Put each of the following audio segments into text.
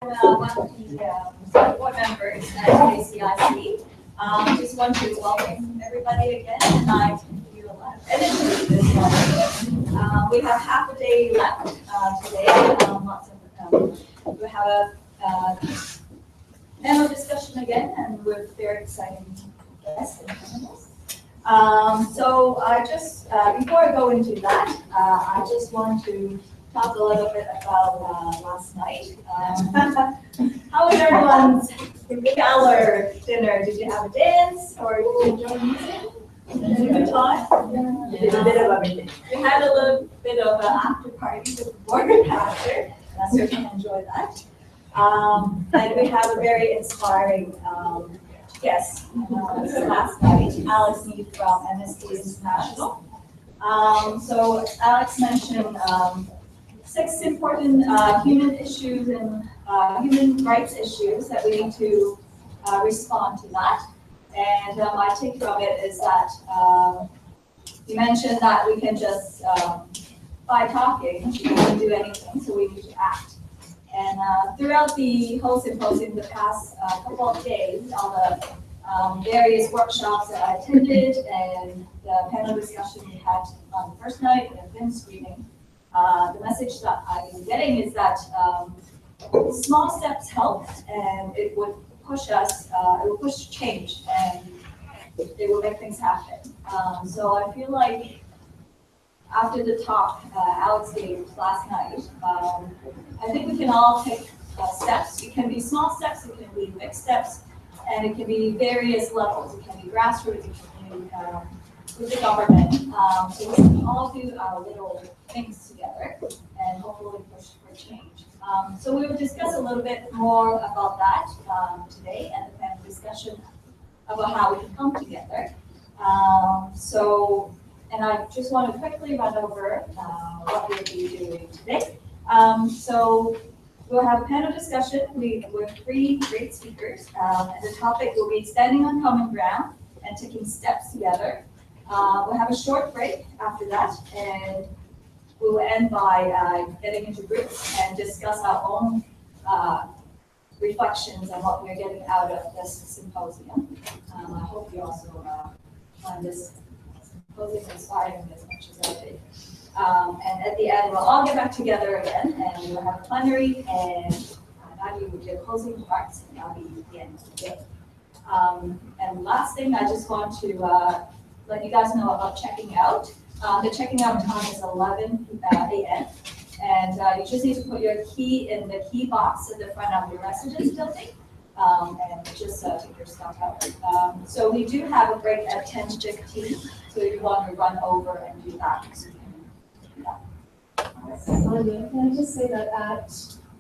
one of the board members at KCIC. Just want to welcome everybody again, and I give you a lot of energy this morning. We have half a day left today. We have a panel discussion again, and with very exciting guests and panelists. So I just, before I go into that, I just want to talk a little bit about last night. How was everyone's gala dinner? Did you have a dance, or did you enjoy music? Did you have a good time? Did a bit of everything. We had a little bit of an after party with the board after. I certainly enjoyed that. And we have a very inspiring guest last night, Alex Mead from Amnesty International. So Alex mentioned 6 important human issues and human rights issues that we need to respond to that. And my take from it is that you mentioned that we can just, by talking, we can do anything, so we need to act. And throughout the whole symposium, the past couple of days, all the various workshops that I attended and the panel discussion we had on the first night and then screening, the message that I've been getting is that small steps help, and it would push us, it would push change, and it will make things happen. So I feel like after the talk Alex gave last night, I think we can all take steps. It can be small steps, it can be big steps, and it can be various levels. It can be grassroots, it can be with the government. So we can all do our little things together and hopefully push for change. So we will discuss a little bit more about that today, and the panel discussion about how we can come together. And I just want to quickly run over what we'll be doing today. So we'll have a panel discussion with 3 great speakers, and the topic will be standing on common ground and taking steps together. We'll have a short break after that, and we will end by getting into groups and discuss our own reflections on what we're getting out of this symposium. I hope you also find this symposium inspiring as much as I did. And at the end, we'll all get back together again, and we'll have a plenary, and that'll be the closing remarks, and that'll be the end of the day. And last thing, I just want to let you guys know about checking out. The checking out time is 11 a.m. And you just need to put your key in the key box at the front of your residence building, and just take your stuff out. So we do have a break at 10:15, so if you want to run over and do that, so you can do that. Can I just say that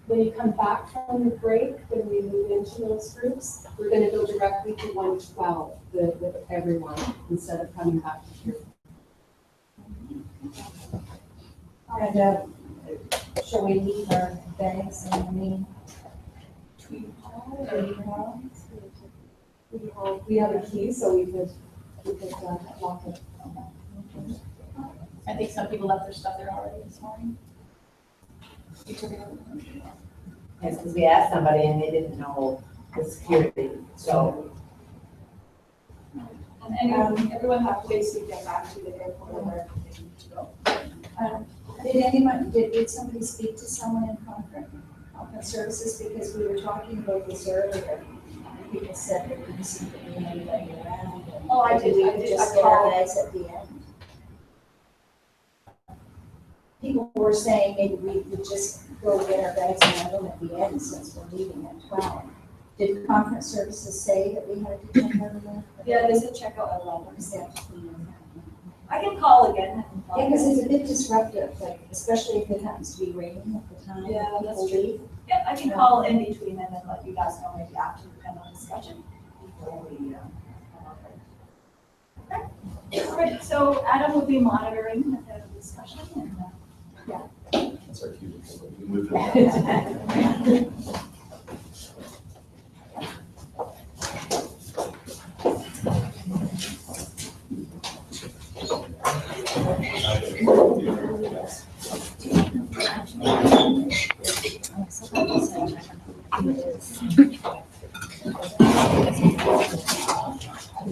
when you come back from the break, when we move into those groups, we're going to go directly to 112 with everyone instead of coming back to here. And shall we leave our bags in the main tweet hall? We have a key, so we could lock it. I think some people left their stuff there already this morning. Yes, because we asked somebody and they didn't know the security, so. And everyone have ways to get back to the airport or wherever they need to go. Did somebody speak to someone in conference services, because we were talking about this earlier? People said there didn't seem to be anybody around. Oh, I did. Just get our bags at the end. People were saying maybe we would just go get our bags and have them at the end since we're leaving at 12. Did conference services say that we had to check out of that? Yeah, they said check out at 11. Yeah, I can call again. because it's a bit disruptive, like especially if it happens to be raining at the time. Yeah, that that's people true. leave. Yeah, I can call in between and then let you guys know maybe after the panel discussion before we come over. Okay. All right. So Adam will be monitoring the panel discussion, and That's our cue. We move to the As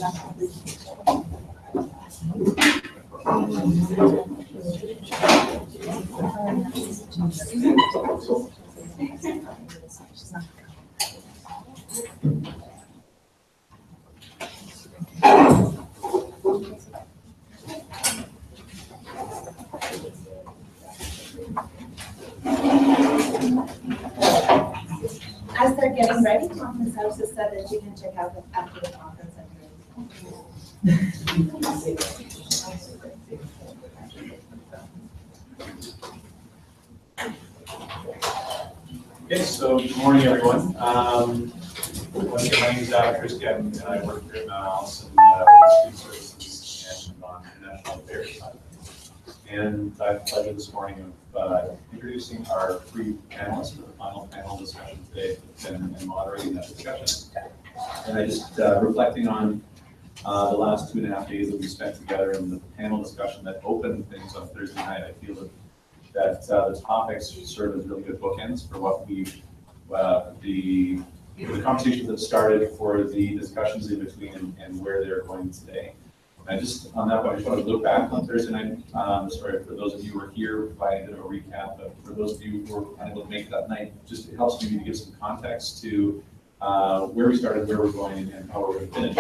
they're getting ready, conference house has said that you can check out after the conference. Okay, so good morning, everyone. Once again, my name is Tracy Glynn, and I work here at Mount Allison Student Services and on International Affairs. And I have the pleasure this morning of introducing our three panelists for the final panel discussion today and moderating that discussion. And I just reflecting on the last 2.5 days that we spent together in the panel discussion that opened things on Thursday night. I feel that the topics serve as really good bookends for what we the conversations that started for the discussions in between and where they're going today. And I just, on that point, I just want to look back on Thursday night. Sorry, for those of you who were here, I did a recap, but for those of you who were unable to make it that night, just it helps me to give some context to where we started, where we're going, and how we're going to finish.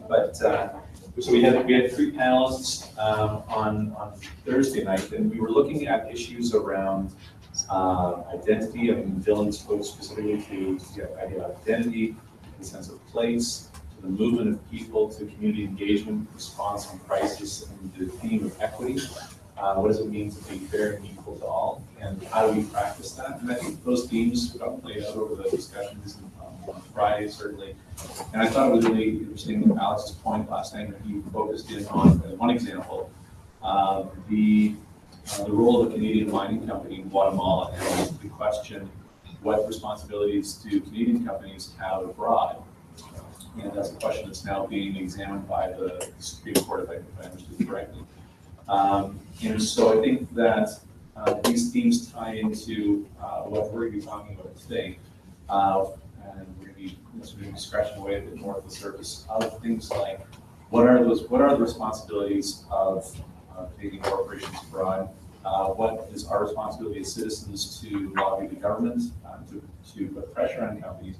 But so we had three panelists on Thursday night, and we were looking at issues around identity. And Dylan spoke specifically to the idea of identity, the sense of place, to the movement of people, to community engagement, response on crisis, and the theme of equity. What does it mean to be fair and equal to all, and how do we practice that? And I think those themes got played out over the discussions on Friday, certainly. And I thought it was really interesting, Alex's point last night, that he focused in on one example, the role of a Canadian mining company in Guatemala, and the question, what responsibilities do Canadian companies have abroad? And that's a question that's now being examined by the Supreme Court, if I understood correctly. And so I think that these themes tie into what we're going to be talking about today. And we're going to be sort of scratching away a bit more at the surface of things like what are the responsibilities of Canadian corporations abroad? What is our responsibility as citizens to lobby the government, to put pressure on companies?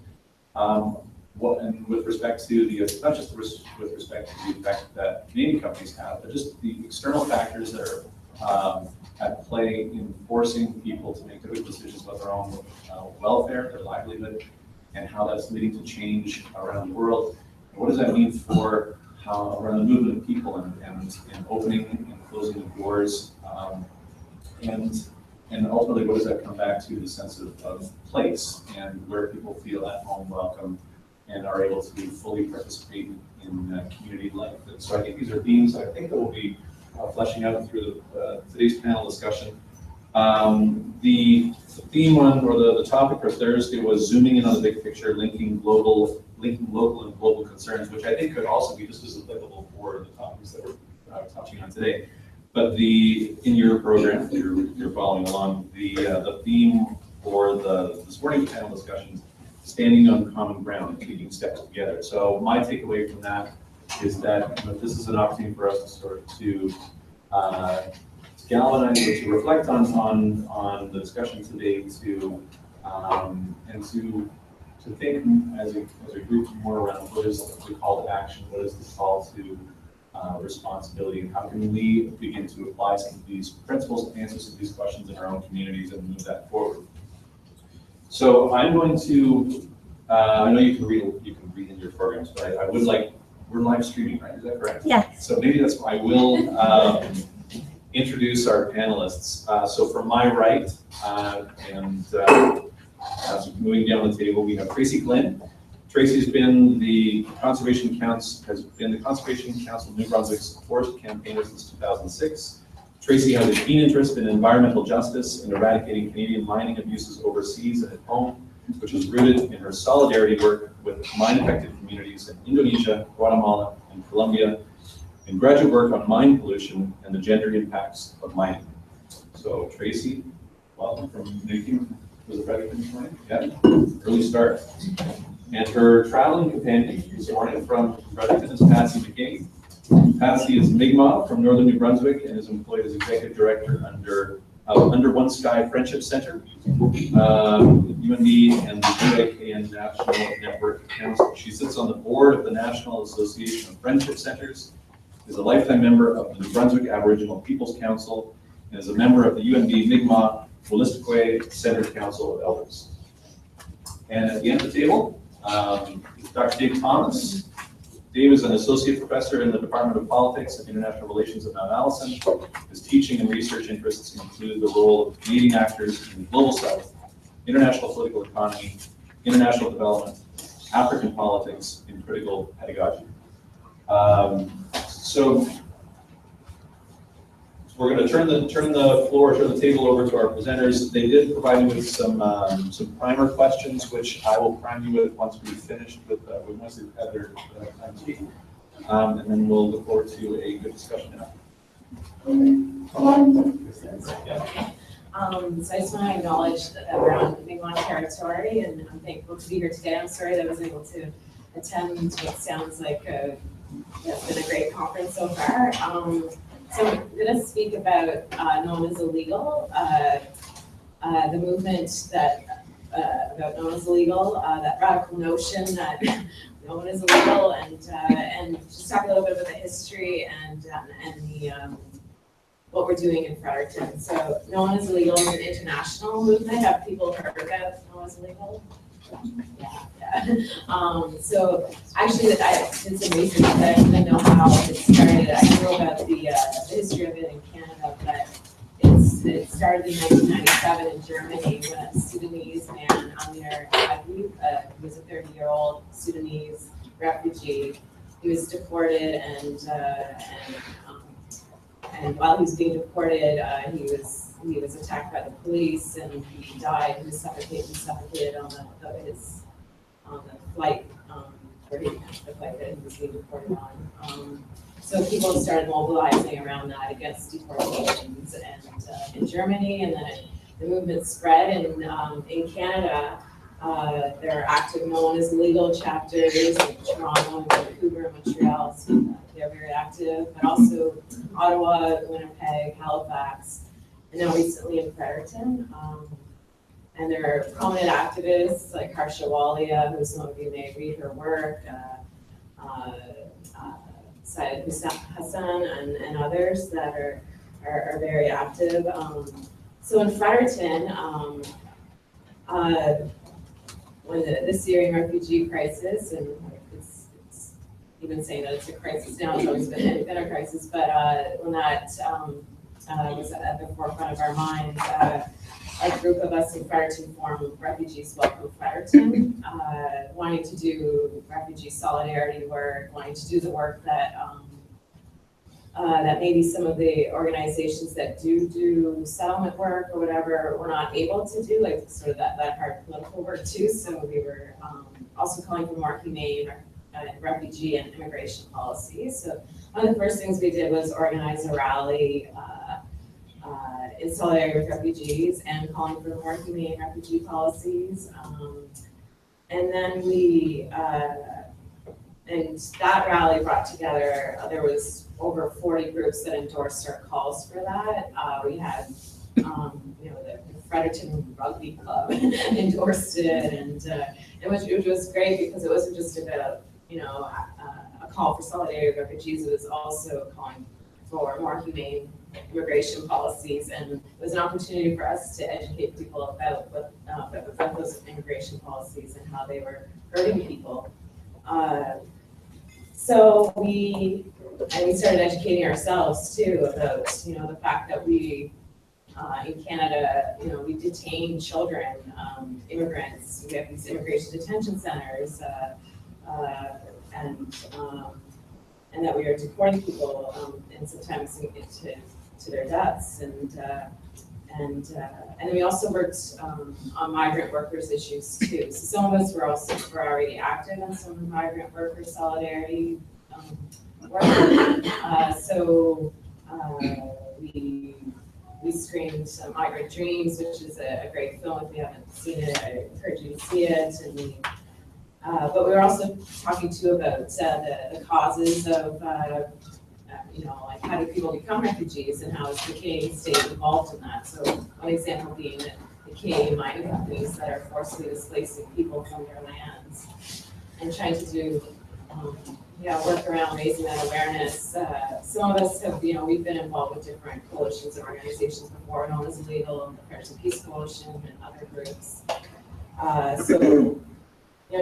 And with respect to not just with respect to the effect that Canadian companies have, but just the external factors that are at play in forcing people to make good decisions about their own welfare, their livelihood, and how that's leading to change around the world. And what does that mean for around the movement of people and opening and closing the doors? And ultimately, what does that come back to? The sense of place and where people feel at home, welcome, and are able to fully participate in community life. And so I think these are themes that I think that will be fleshing out through today's panel discussion. The theme the topic for Thursday was zooming in on the big picture, linking local and global concerns, which I think could also be just as applicable for the topics that we're touching on today. But in your program, you're following along, the theme for this morning's panel discussions, standing on common ground, taking steps together. So my takeaway from that is that this is an opportunity for us to galvanize or to reflect on the discussion today, and to think as a group more around what is the call to action, what is the call to responsibility, and how can we begin to apply some of these principles and answer some of these questions in our own communities and move that forward. So I'm going to, I know you can read in your programs, but I would like, we're live streaming, right? Is that correct? Yes. So maybe that's why I will introduce our panelists. So from my right, moving down the table, we have Tracy Glynn. Tracy has been the Conservation Council of New Brunswick's forest campaigner since 2006. Tracy has a keen interest in environmental justice and eradicating Canadian mining abuses overseas and at home, which is rooted in her solidarity work with mine-affected communities in Indonesia, Guatemala, and Colombia, and graduate work on mine pollution and the gender impacts of mining. So Tracy, welcome from Fredericton. Was it Fredericton this morning? Yeah, early start. And her traveling companion this morning from Fredericton is Patsy McKay. Patsy is Mi'kmaq from Northern New Brunswick and is employed as executive director under One Sky Friendship Center, UNB, and the UIKN National Network Council. She sits on the board of the National Association of Friendship Centers, is a lifetime member of the New Brunswick Aboriginal Peoples Council, and is a member of the UNB Mi'kmaq Wolastoqey Center Council of Elders. And at the end of the table, Dr. Dave Thomas. Dave is an associate professor in the Department of Politics and International Relations at Mount Allison. His teaching and research interests include the role of Canadian actors in the Global South, international political economy, international development, African politics, and critical pedagogy. So we're going to turn the table over to our presenters. They did provide me with some primer questions, which I will prime you with once we've finished with once they've had their time to speak, and then we'll look forward to a good discussion now. So I just want to acknowledge that we're on Mi'kmaq territory, and I'm thankful to be here today. I'm sorry that I wasn't able to attend what sounds like it's been a great conference so far. So I'm going to speak about known as illegal, the movement that about known as illegal, that radical notion that known as illegal, and just talk a little bit about the history and the what we're doing in Fredericton. So known as illegal is an international movement. Have people heard about known as illegal? Yeah. So actually, I did some research, but I didn't know how it started. I know about the history of it in Canada, but it started in 1997 in Germany when a Sudanese man, Amir Agui, who was a 30-year-old Sudanese refugee, he was deported, and while he was being deported, he was attacked by the police, and he died. He was suffocated on the flight the flight that he was being deported on. So people started mobilizing around that against deportations and in Germany, and then the movement spread. And in Canada, there are active known as legal chapters in Toronto, Vancouver, Montreal. So they're very active, but also Ottawa, Winnipeg, Halifax, and now recently in Fredericton. And there are prominent activists like Harsha Walia, who some of you may read her work, Syed Hassan, and others that are very active. So in Fredericton, when the Syrian refugee crisis, and it's even saying that it's a crisis now, it's always been a crisis, but when that was at the forefront of our minds, a group of us in Fredericton formed Refugees Welcome Fredericton, wanting to do refugee solidarity work, wanting to do the work that that maybe some of the organizations that do settlement work or whatever were not able to do, like sort of that hard political work too. So we were also calling for more humane refugee and immigration policies. So one of the first things we did was organize a rally in solidarity with refugees and calling for more humane refugee policies. And then and that rally brought together, there was over 40 groups that endorsed our calls for that. We had, the Fredericton Rugby Club endorsed it, and it was great because it wasn't just about, a call for solidarity with refugees, it was also calling for more humane immigration policies, and it was an opportunity for us to educate people about what those immigration policies and how they were hurting people. So we started educating ourselves too about the fact that we in Canada we detain children, immigrants. We have these immigration detention centers, and that we are deporting people and sometimes to their deaths, and then we also worked on migrant workers issues too. So some of us were already active in some migrant worker solidarity work. So we screened Migrant Dreams, which is a great film. If you haven't seen it, I encourage you to see it. And But we were also talking too about the causes of, like how do people become refugees and how is the Canadian state involved in that? So one example being that the Canadian mining companies that are forcibly displacing people from their lands and trying to do, work around raising that awareness. Some of us have, we've been involved with different coalitions and organizations before, known as Illegal and the Fredericton Peace Coalition and other groups.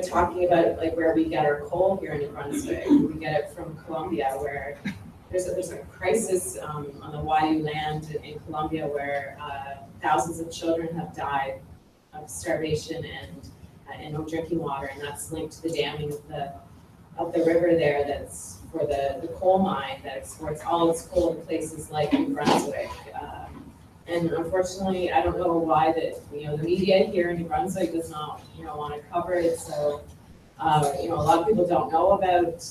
Talking about like where we get our coal here in New Brunswick, we get it from Colombia, where there's a crisis on the Waiyu land in Colombia where thousands of children have died of starvation and no drinking water, and that's linked to the damming of the river there. That's for the coal mine that exports all its coal to places like New Brunswick. And unfortunately, I don't know why the media here in New Brunswick does not want to cover it. So a lot of people don't know about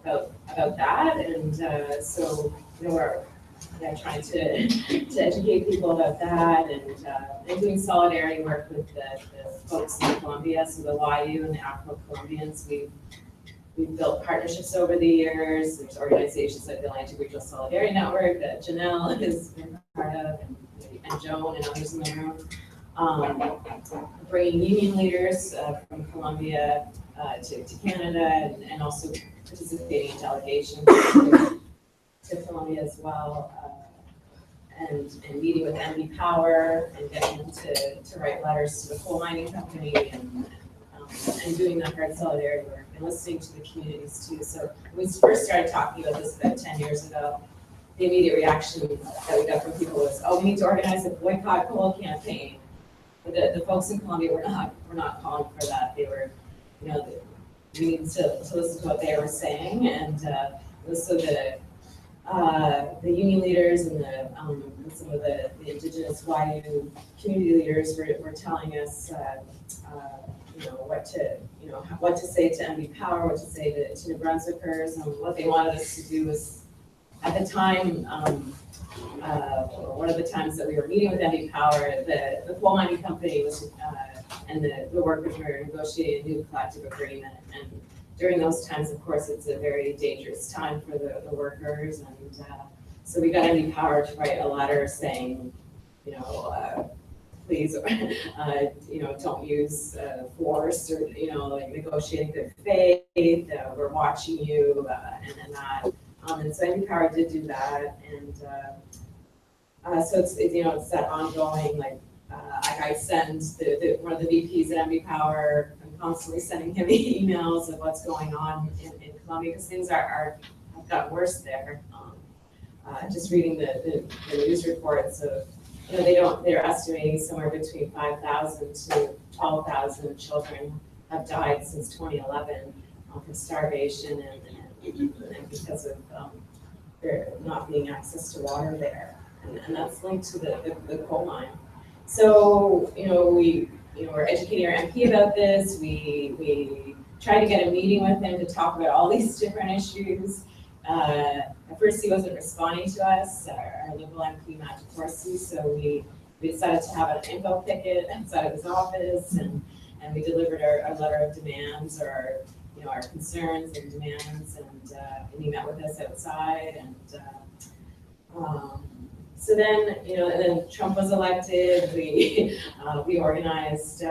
that, and we're trying to educate people about that, and doing solidarity work with the folks in Colombia, so the Waiyu and the Afro-Colombians. We've built partnerships over the years. There's organizations like the Atlantic Regional Solidarity Network that Janelle has been part of, and Joan and others in the room. Bringing union leaders from Colombia to Canada, and also participating in delegations to Colombia as well, and meeting with MB Power and getting them to write letters to the coal mining company, and doing that hard solidarity work and listening to the communities too. So when we first started talking about this about 10 years ago, the immediate reaction that we got from people was, "Oh, we need to organize a boycott coal campaign." But the folks in Colombia were not calling for that. They were, we need to listen to what they were saying, and so the union leaders and some of the indigenous Waiyu community leaders were telling us, what to say to MB Power, what to say to New Brunswickers, and what they wanted us to do was, at the time, one of the times that we were meeting with MB Power, the coal mining company was, and the workers were negotiating a new collective agreement. And during those times, of course, it's a very dangerous time for the workers. And so we got MB Power to write a letter saying, please, don't use force or, negotiating good faith. We're watching you, and that. And so MB Power did do that, and so it's that ongoing, I send one of the VPs at MB Power. I'm constantly sending him emails of what's going on in Colombia, because things have gotten worse there. Just reading the news reports of, they're estimating somewhere between 5,000 to 12,000 children have died since 2011 from starvation and because of there not being access to water there, and that's linked to the coal mine. So we're educating our MP about this. We tried to get a meeting with him to talk about all these different issues. At first, he wasn't responding to us, our Liberal MP, Matt DeCourcy, so we decided to have an info picket outside of his office, and we delivered our letter of demands, or our concerns and demands, and he met with us outside, and so then, and then Trump was elected. We organized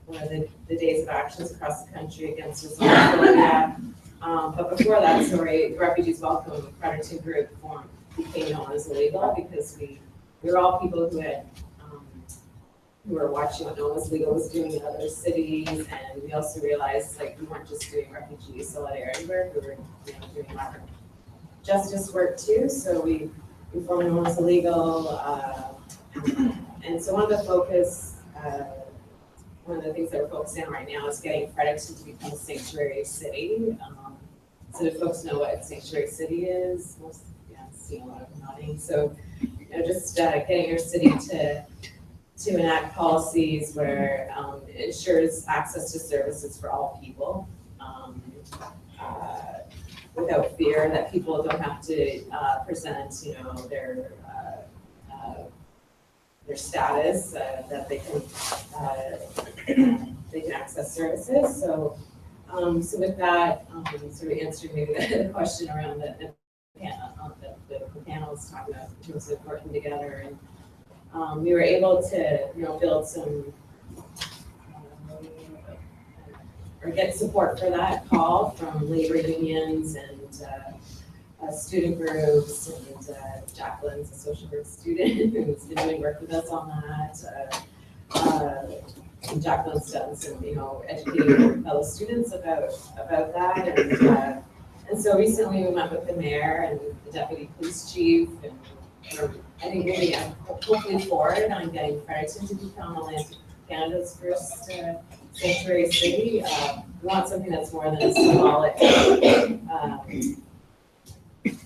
one of the days of actions across the country against Islamophobia. But before that, the Refugees Welcome Fredericton group became known as Illegal, because we were all people who were watching what Known as Legal was doing in other cities, and we also realized we weren't just doing refugee solidarity work, we were doing our justice work too. So we formed Known as Illegal, and so one of the things that we're focusing on right now is getting Fredericton to become a sanctuary city. So do folks know what sanctuary city is? Most, seeing a lot of nodding. So just getting your city to enact policies where it ensures access to services for all people, without fear that people don't have to present, their status, that they can they can access services. So, so with that, sort of answering maybe the question around the panel was talking about in terms of working together, and we were able to, build some, or get support for that call from labor unions and student groups, and Jacqueline's a social work student who's been doing work with us on that. And Jacqueline's done some, educating fellow students about that, and so recently we met with the mayor and the deputy police chief, and I think moving hopefully forward on getting Fredericton to become Atlantic Canada's first sanctuary city. We want something that's more than a symbolic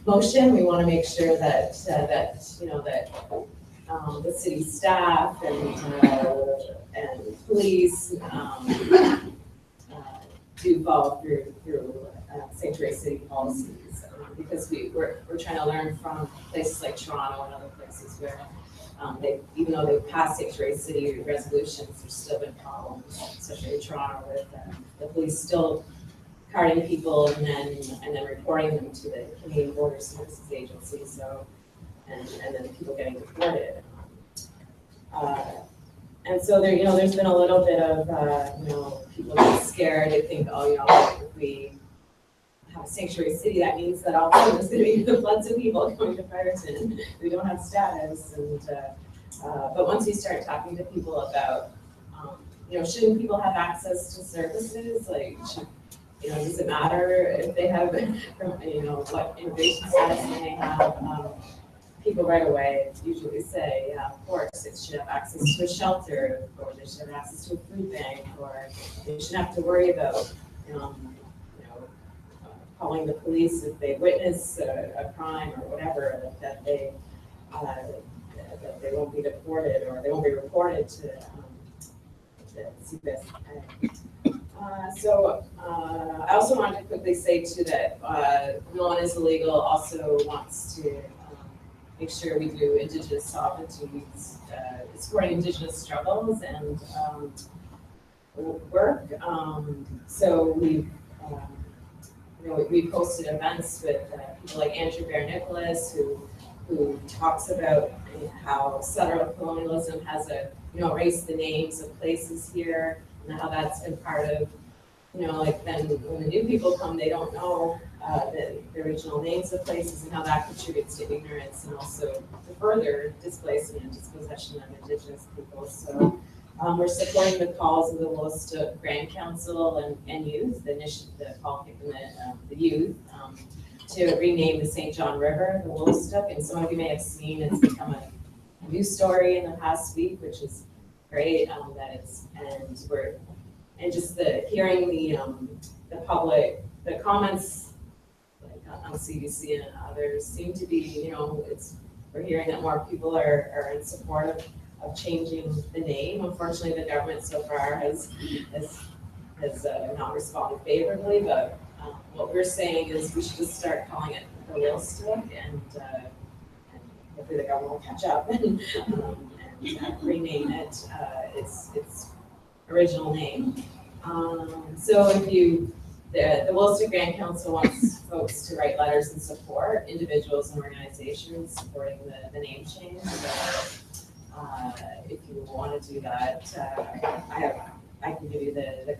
motion. We want to make sure that the city staff and police do follow through sanctuary city policies, because we're trying to learn from places like Toronto and other places where even though they've passed sanctuary city resolutions, there's still been problems, especially in Toronto, with the police still carding people and then reporting them to the Canadian Border Services Agency. So, and then people getting deported. And so there, there's been a little bit of, people get scared. They think, if we have a sanctuary city, that means that all of a sudden there's going to be floods of people coming to Fredericton. We don't have status. And but once you start talking to people about, shouldn't people have access to services? Like, does it matter if they have, what immigration status they may have? People right away usually say, yeah, of course, they should have access to a shelter, or they should have access to a food bank, or they shouldn't have to worry about, calling the police if they witness a crime or whatever, that they won't be deported, or they won't be reported to CBS. So I also wanted to quickly say too that No One Is Illegal also wants to make sure we do indigenous sovereignty, supporting indigenous struggles and work. So we've we posted events with people like Andrew Bear Nicholas, who talks about how settler colonialism has erased the names of places here, and how that's been part of, like then when the new people come, they don't know the original names of places, and how that contributes to ignorance and also to further displacement and dispossession of Indigenous people. So we're supporting the calls of the Woolstook Grand Council and youth, the call from the youth to rename the St. John River the Woolstook. And some of you may have seen it's become a news story in the past week, which is great. And just hearing the public, the comments like on CBC and others seem to be, we're hearing that more people are in support of changing the name. Unfortunately, the government so far has not responded favorably, but what we're saying is we should just start calling it the Woolstook, and hopefully the government will catch up and rename it its original name. So if the Woolstook Grand Council wants folks to write letters in support, individuals and organizations supporting the name change. If you want to do that, I can give you the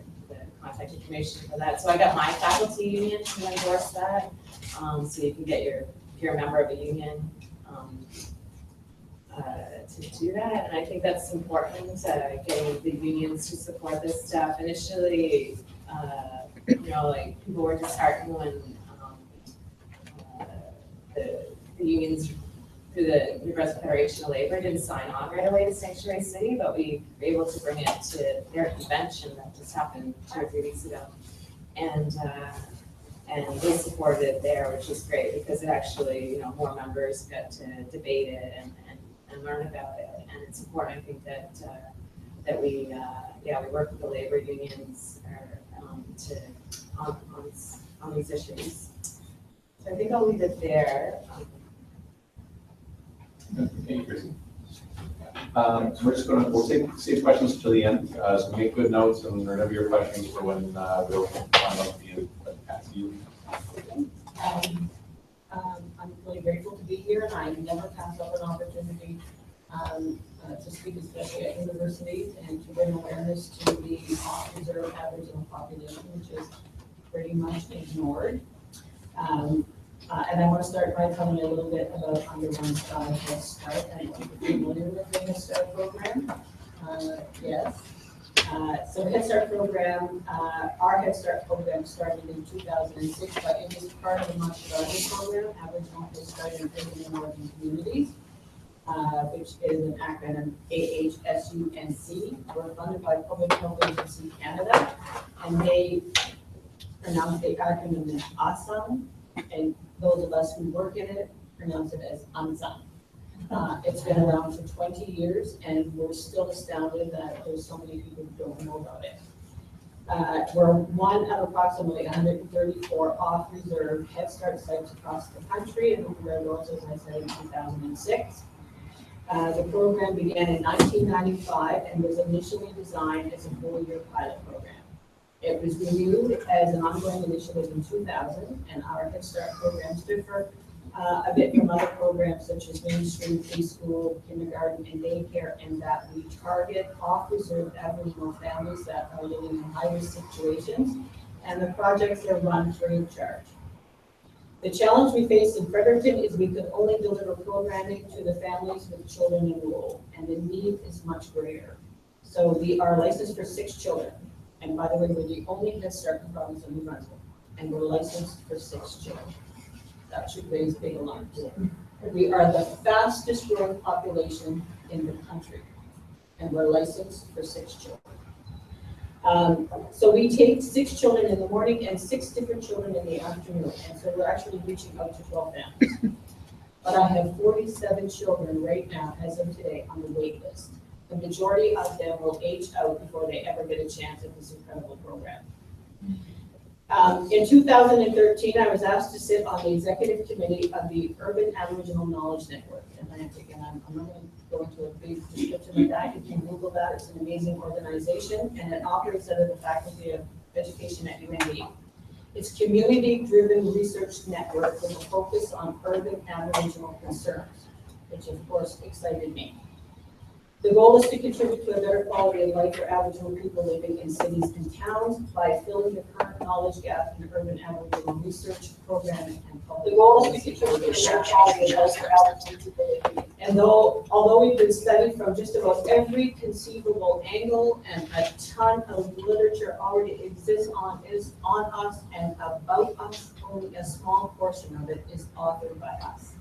contact information for that. So I got my faculty union to endorse that. So you can get if you're a member of a union, to do that. And I think that's important, getting the unions to support this stuff. Initially, like people were disheartened when the unions through the New Brunswick Federation of Labor didn't sign on right away to Sanctuary City, but we were able to bring it to their convention that just happened 2 or 3 weeks ago. And they supported it there, which is great because it actually, more members got to debate it and learn about it. And it's important, I think, that we work with the labor unions on these issues. So I think I'll leave it there. Thank you, Tracy. So we're just gonna, we'll save questions till the end, so make good notes and remember your questions for when, we'll find out at the end, but back to you. I'm really grateful to be here, and I never pass up an opportunity to speak, especially at universities, and to bring awareness to the off-reserve Aboriginal population, which is pretty much ignored. And I want to start by telling you a little bit about Undermining Head Start. I think you're familiar with the Head Start program. Yes. So Head Start program, our Head Start program started in 2006, but it was part of the much larger program, Aboriginal Head Start in Urban and Northern Communities, which is an acronym AHSUNC. We're funded by Public Health Agency Canada, and they pronounce the acronym as ASAM, and those of us who work in it pronounce it as UNSAM. It's been around for 20 years, and we're still astounded that there's so many people who don't know about it. We're one of approximately 134 off-reserve Head Start sites across the country, and we were launched, as I said, in 2006. The program began in 1995 and was initially designed as a 4-year pilot program. It was renewed as an ongoing initiative in 2000, and our Head Start programs differ a bit from other programs such as mainstream preschool, kindergarten, and daycare, in that we target off-reserve Aboriginal families that are living in high-risk situations, and the projects are run free of charge. The challenge we faced in Fredericton is we could only deliver programming to the families with children enrolled, and the need is much greater. So we are licensed for 6 children, and by the way, we're the only Head Start in the province of New Brunswick, and we're licensed for 6 children. That should raise big alarms. We are the fastest growing population in the country, and we're licensed for 6 children. So we take 6 children in the morning and 6 different children in the afternoon, and so we're actually reaching out to 12 families. But I have 47 children right now, as of today, on the wait list. The majority of them will age out before they ever get a chance at this incredible program. In 2013, I was asked to sit on the executive committee of the Urban Aboriginal Knowledge Network Atlantic, and I'm not going to go into a big description of that. You can Google that. It's an amazing organization, and it operates out of the Faculty of Education at UNB. It's community-driven research network with a focus on urban Aboriginal concerns, which of course excited me. The goal is to contribute to a better quality of life for Aboriginal people living in cities and towns by filling the current knowledge gap in urban Aboriginal research, programming, and public. The goal is to contribute to a better quality of life for Aboriginal people living. And although we've been studied from just about every conceivable angle, and a ton of literature already exists on us and about us, only a small portion of it is authored by us.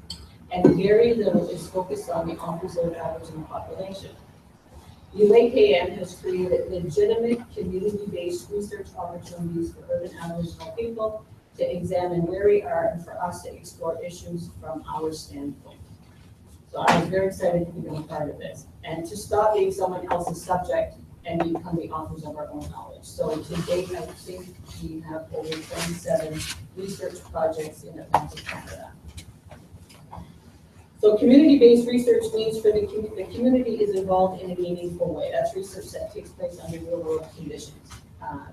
And very little is focused on the off-reserve Aboriginal population. UAKN has created legitimate community-based research opportunities for urban Aboriginal people to examine where we are and for us to explore issues from our standpoint. So I was very excited to be a part of this and to stop being someone else's subject and become the authors of our own knowledge. So to date, I think we have over 27 research projects in Atlantic Canada. So community-based research means for the community is involved in a meaningful way. That's research that takes place under real-world conditions.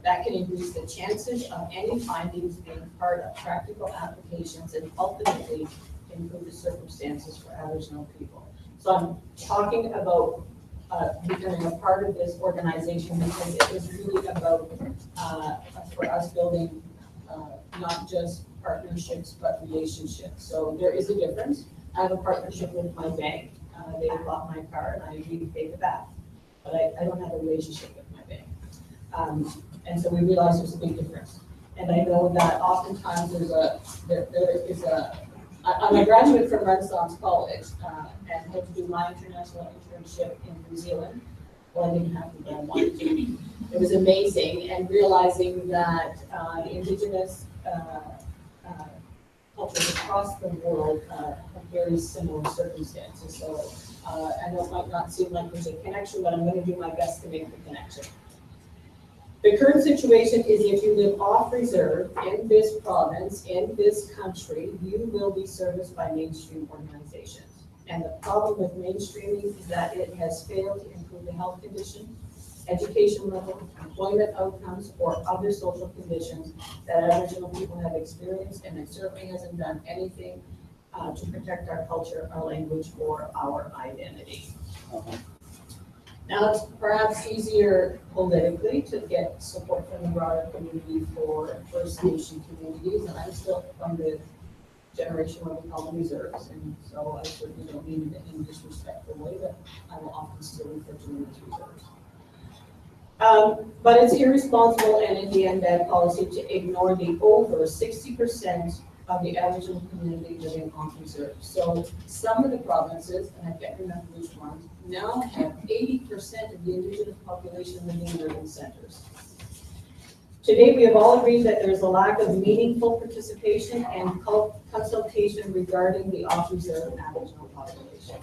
That can increase the chances of any findings being part of practical applications and ultimately improve the circumstances for Aboriginal people. So I'm talking about becoming a part of this organization because it is really about for us building not just partnerships but relationships. So there is a difference. I have a partnership with my bank. They bought my car and I repaid the back. But I don't have a relationship with my bank. And so we realize there's a big difference. And I know that oftentimes I'm a graduate from Renaissance College and had to do my international internship in New Zealand. Well, I didn't have to, but I wanted to. It was amazing, and realizing that the indigenous cultures across the world have very similar circumstances. So I know it might not seem like there's a connection, but I'm going to do my best to make the connection. The current situation is if you live off reserve in this province, in this country, you will be serviced by mainstream organizations. And the problem with mainstreaming is that it has failed to improve the health condition, education level, employment outcomes, or other social conditions that Aboriginal people have experienced, and it certainly hasn't done anything to protect our culture, our language, or our identity. Now, it's perhaps easier politically to get support from the broader community for First Nation communities, and I'm still from the generation what we call the reserves, and so I certainly don't mean it in a disrespectful way, but I will often still refer to them as reserves. But it's irresponsible and in the end bad policy to ignore the over 60% of the Aboriginal community living on reserve. So some of the provinces, and I can't remember which ones, now have 80% of the Indigenous population living in urban centers. Today, we have all agreed that there is a lack of meaningful participation and consultation regarding the off-reserve Aboriginal population.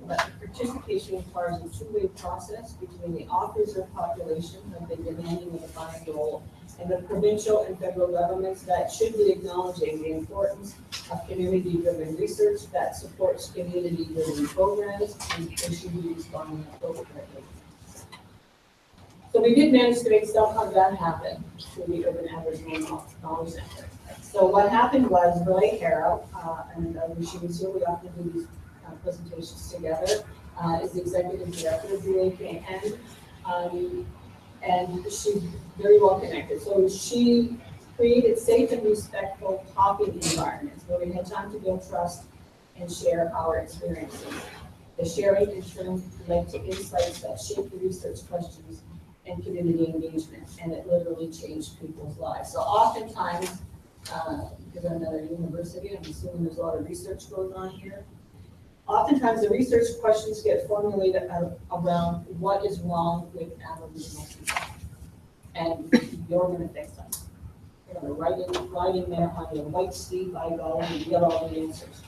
But participation requires a two-way process between the off-reserve population, who have been demanding a defined role, and the provincial and federal governments that should be acknowledging the importance of community-driven research that supports community-driven programs and they should be responding appropriately. So we did manage to make some of that happen through the Urban Aboriginal Knowledge Center. So what happened was Ray Harrow, and when she was here, we often do these presentations together, is the executive director of the AKN, and she's very well connected. So she created safe and respectful talking environments where we had time to build trust and share our experiences. The sharing in turn led to insights that shaped the research questions and community engagement, and it literally changed people's lives. So oftentimes, because I'm at a university, I'm assuming there's a lot of research going on here. Oftentimes, the research questions get formulated around what is wrong with Aboriginal people, and you're going to fix them. You're going to write in there on your white sleeve, by golly, and get all the answers.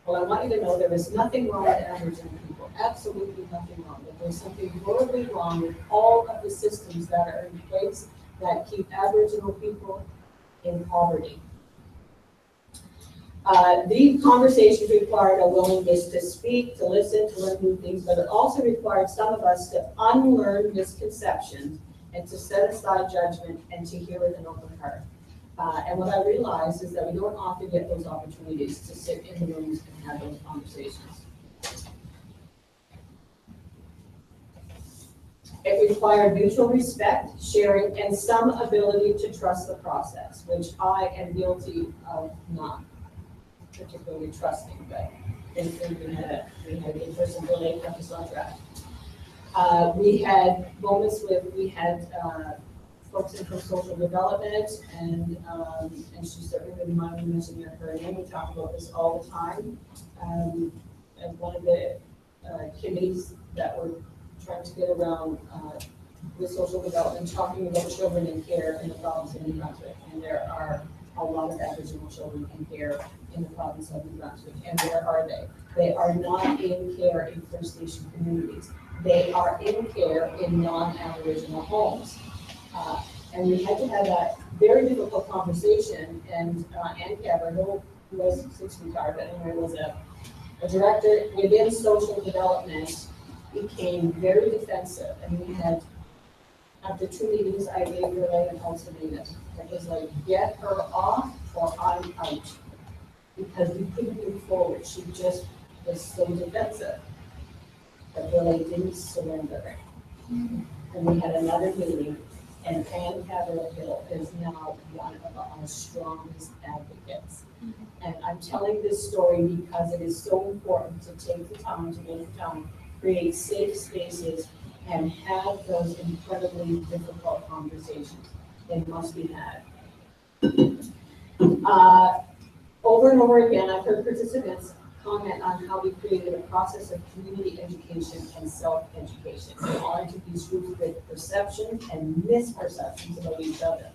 Well, I want you to know there is nothing wrong with Aboriginal people, absolutely nothing wrong. But there's something horribly wrong with all of the systems that are in place that keep Aboriginal people in poverty. These conversations required a willingness to speak, to listen, to learn new things, but it also required some of us to unlearn misconceptions and to set aside judgment and to hear with an open heart. And what I realized is that we don't often get those opportunities to sit in the rooms and have those conversations. It required mutual respect, sharing, and some ability to trust the process, which I am guilty of not particularly trusting, but we had an in-person building kept us on track. We had moments with, we had folks in from social development, and she certainly didn't mind me mentioning her name. We talk about this all the time. And one of the committees that we're trying to get around with social development, talking about children in care in the province of New Brunswick. And there are a lot of Aboriginal children in care in the province of New Brunswick. And where are they? They are not in care in First Nation communities. They are in care in non-Aboriginal homes. And we had to have that very difficult conversation. And Ann Cabra, who was since retired, but anyway, was a director within social development, became very defensive. And we had, after 2 meetings, I gave her like an ultimatum. It was like, get her off or I'm out. Because we couldn't move forward. She just was so defensive. But really didn't surrender. And we had another meeting, and Ann Cabra is now one of our strongest advocates. And I'm telling this story because it is so important to take the time to make the time, create safe spaces, and have those incredibly difficult conversations. They must be had. Over and over again, I've heard participants comment on how we created a process of community education and self-education in order to teach groups with perceptions and misperceptions about each other.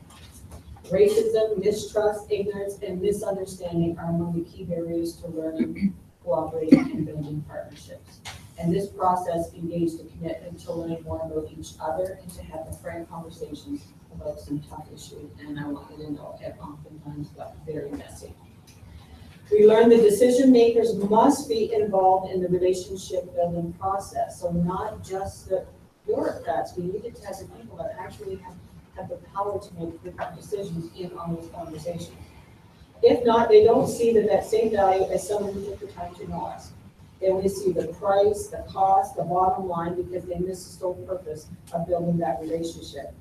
Racism, mistrust, ignorance, and misunderstanding are among the key barriers to learning, cooperating, and building partnerships. And this process engaged a commitment to learn more about each other and to have the frank conversations about some tough issues. And I want you to know it oftentimes got very messy. We learned the decision makers must be involved in the relationship building process. So not just the bureaucrats, we needed to have the people that actually have the power to make good decisions in on those conversations. If not, they don't see that same value as someone who took the time to know us. They only see the price, the cost, the bottom line, because they miss the sole purpose of building that relationship.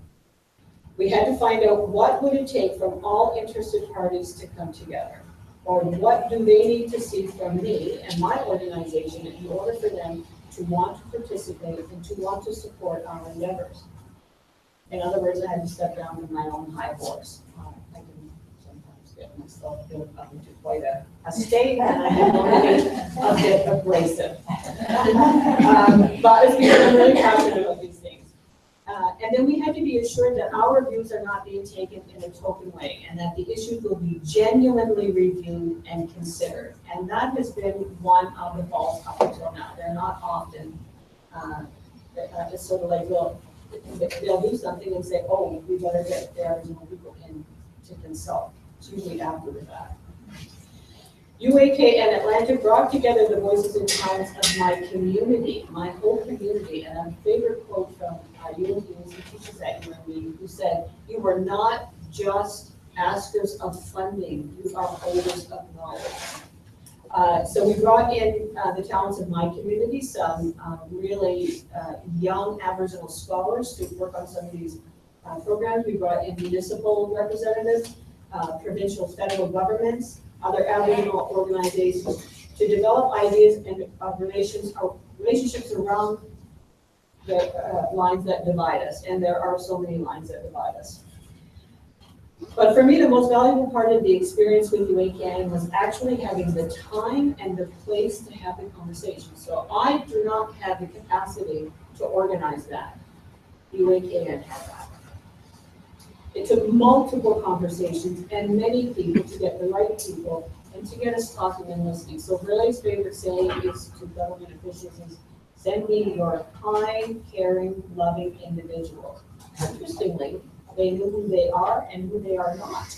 We had to find out what would it take from all interested parties to come together, or what do they need to see from me and my organization in order for them to want to participate and to want to support our endeavors. In other words, I had to step down from my own high horse. I can sometimes get myself built up into quite a state, and I can be a bit abrasive. But it's because I'm really passionate about these things. And then we had to be assured that our views are not being taken in a token way, and that the issues will be genuinely reviewed and considered. And that has been one of the faults up until now. They're not often, it's sort of like, well, they'll do something and say, oh, we better get the Aboriginal people in to consult. It's usually after the fact. UAK and Atlantic brought together the voices and talents of my community, my whole community. And a favorite quote from UNB, who teaches at UNB, who said, "You are not just askers of funding, you are holders of knowledge." So we brought in the talents of my community, some really young Aboriginal scholars to work on some of these programs. We brought in municipal representatives, provincial, federal governments, other Aboriginal organizations to develop ideas and relationships around the lines that divide us. And there are so many lines that divide us. But for me, the most valuable part of the experience with UACAN was actually having the time and the place to have the conversation. So I do not have the capacity to organize that. UACAN had that. It took multiple conversations and many people to get the right people and to get us talking and listening. So Burleigh's favorite saying is to government officials is, send me your kind, caring, loving individuals. Interestingly, they knew who they are and who they are not.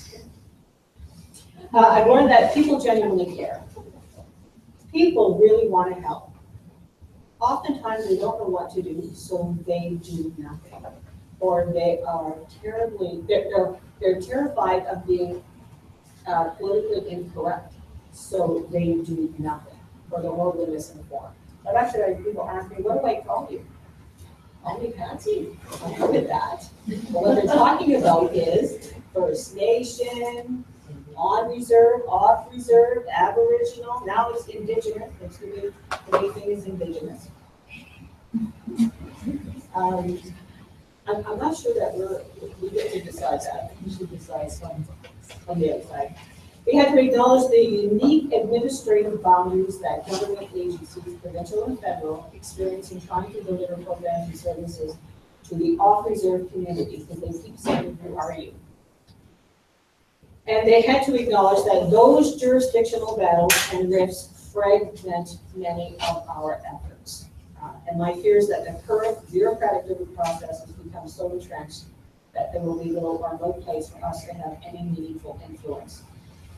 I learned that people genuinely care. People really want to help. Oftentimes they don't know what to do, so they do nothing. Or they are they're terrified of being politically incorrect, so they do nothing, or they're horribly misinformed. I've actually had people ask me, what do I call you? Call me Patsy. I heard of that. But what they're talking about is First Nation, on reserve, off reserve, Aboriginal, now it's Indigenous. It's the big thing is Indigenous. I'm not sure that we get to decide that. We should decide on the outside. We had to acknowledge the unique administrative boundaries that government agencies, provincial and federal, experience in trying to deliver programs and services to the off-reserve communities, because they keep saying, who are you? And they had to acknowledge that those jurisdictional battles and rifts fragment many of our efforts. And my fear is that the current bureaucratic review process has become so entrenched that there will be little or no place for us to have any meaningful influence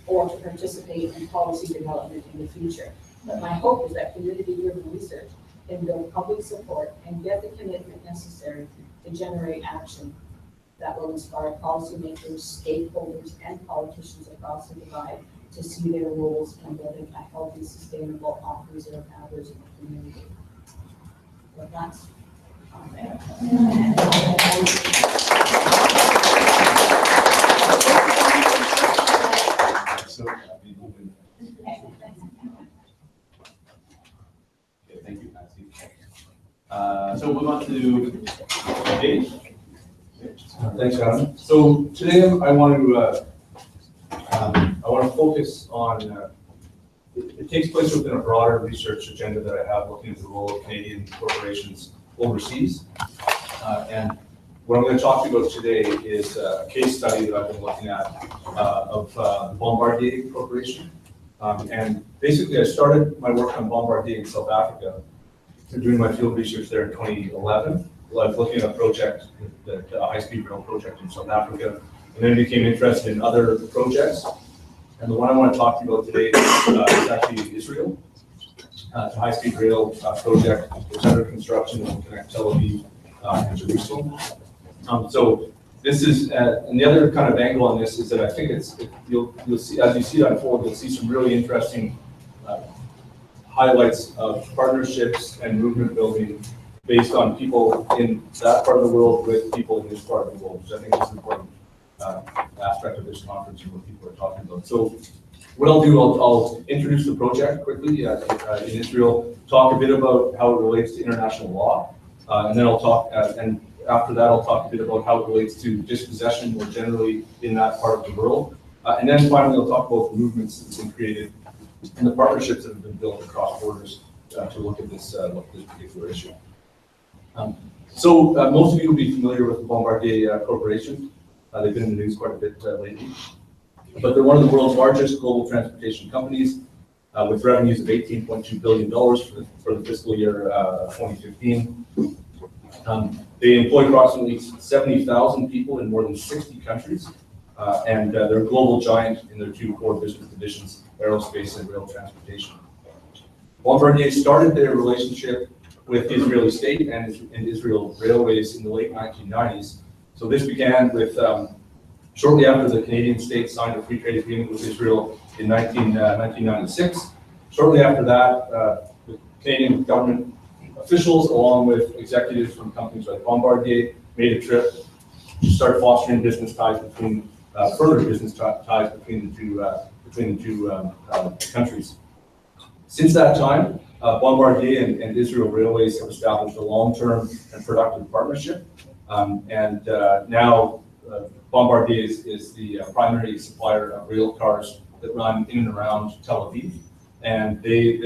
or to participate in policy development in the future. But my hope is that community-driven research can build public support and get the commitment necessary to generate action that will inspire policymakers, stakeholders, and politicians across the divide to see their roles in building a healthy, sustainable, off-reserve Aboriginal community. But that's on there. So, okay, thank you, Patsy. So we'll move on to Dave. Thanks, Adam. So today I want to focus on. It takes place within a broader research agenda that I have, looking at the role of Canadian corporations overseas. And what I'm going to talk to you about today is a case study that I've been looking at of the Bombardier Corporation. And basically, I started my work on Bombardier in South Africa, doing my field research there in 2011. I was looking at a project, the high-speed rail project in South Africa, and then I became interested in other projects. And the one I want to talk to you about today is actually Israel. It's a high-speed rail project. It's under construction and will connect Tel Aviv and Jerusalem. So this is, and the other kind of angle on this is that I think you'll see, as you see it unfold, you'll see some really interesting highlights of partnerships and movement building based on people in that part of the world with people in this part of the world, which I think is an important aspect of this conference and what people are talking about. So what I'll do, I'll introduce the project quickly in Israel, talk a bit about how it relates to international law, and then I'll talk, and after that I'll talk a bit about how it relates to dispossession more generally in that part of the world. And then finally I'll talk about the movements that have been created and the partnerships that have been built across borders to look at this particular issue. So most of you will be familiar with the Bombardier Corporation. They've been in the news quite a bit lately. But they're one of the world's largest global transportation companies with revenues of $18.2 billion for the fiscal year 2015. They employ approximately 70,000 people in more than 60 countries. And they're a global giant in their two core business divisions, aerospace and rail transportation. Bombardier started their relationship with the Israeli state and Israel Railways in the late 1990s. So this began with shortly after the Canadian state signed a free trade agreement with Israel in 1996. Shortly after that, the Canadian government officials, along with executives from companies like Bombardier, made a trip to start fostering business ties between further business ties between the two countries. Since that time, Bombardier and Israel Railways have established a long-term and productive partnership. Now Bombardier is the primary supplier of rail cars that run in and around Tel Aviv, and they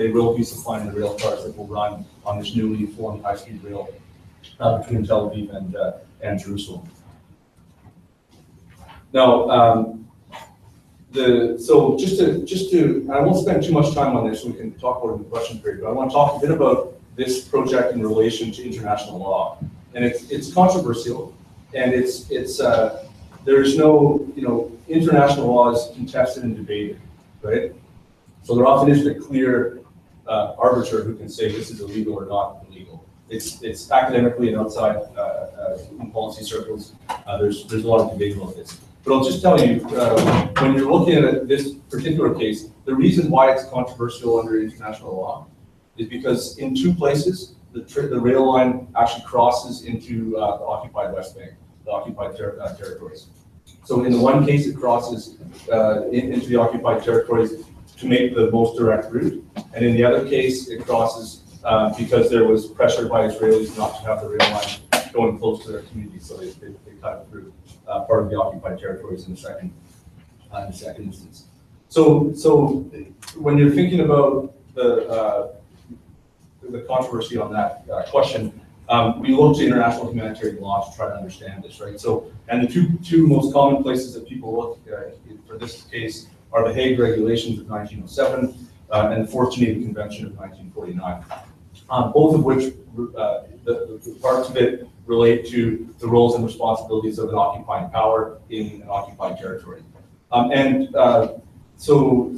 will be supplying the rail cars that will run on this newly formed high-speed rail between Tel Aviv and Jerusalem. Now, so just to, I won't spend too much time on this, so we can talk about it in the question period, but I want to talk a bit about this project in relation to international law. And it's controversial, and there's no, international law is contested and debated, right? So there often isn't a clear arbiter who can say this is illegal or not illegal. It's academically and outside in policy circles, there's a lot of debate about this. But I'll just tell you, when you're looking at this particular case, the reason why it's controversial under international law is because in two places, the rail line actually crosses into the occupied West Bank, the occupied territories. So in the one case, it crosses into the occupied territories to make the most direct route. And in the other case, it crosses because there was pressure by Israelis not to have the rail line going close to their community, so they cut it through part of the occupied territories in the second instance. So when you're thinking about the controversy on that question, we look to international humanitarian law to try to understand this, right? So, and the two most common places that people look for this case are the Hague Regulations of 1907 and the Fourth Geneva Convention of 1949, both of which the parts of it relate to the roles and responsibilities of an occupying power in an occupied territory. So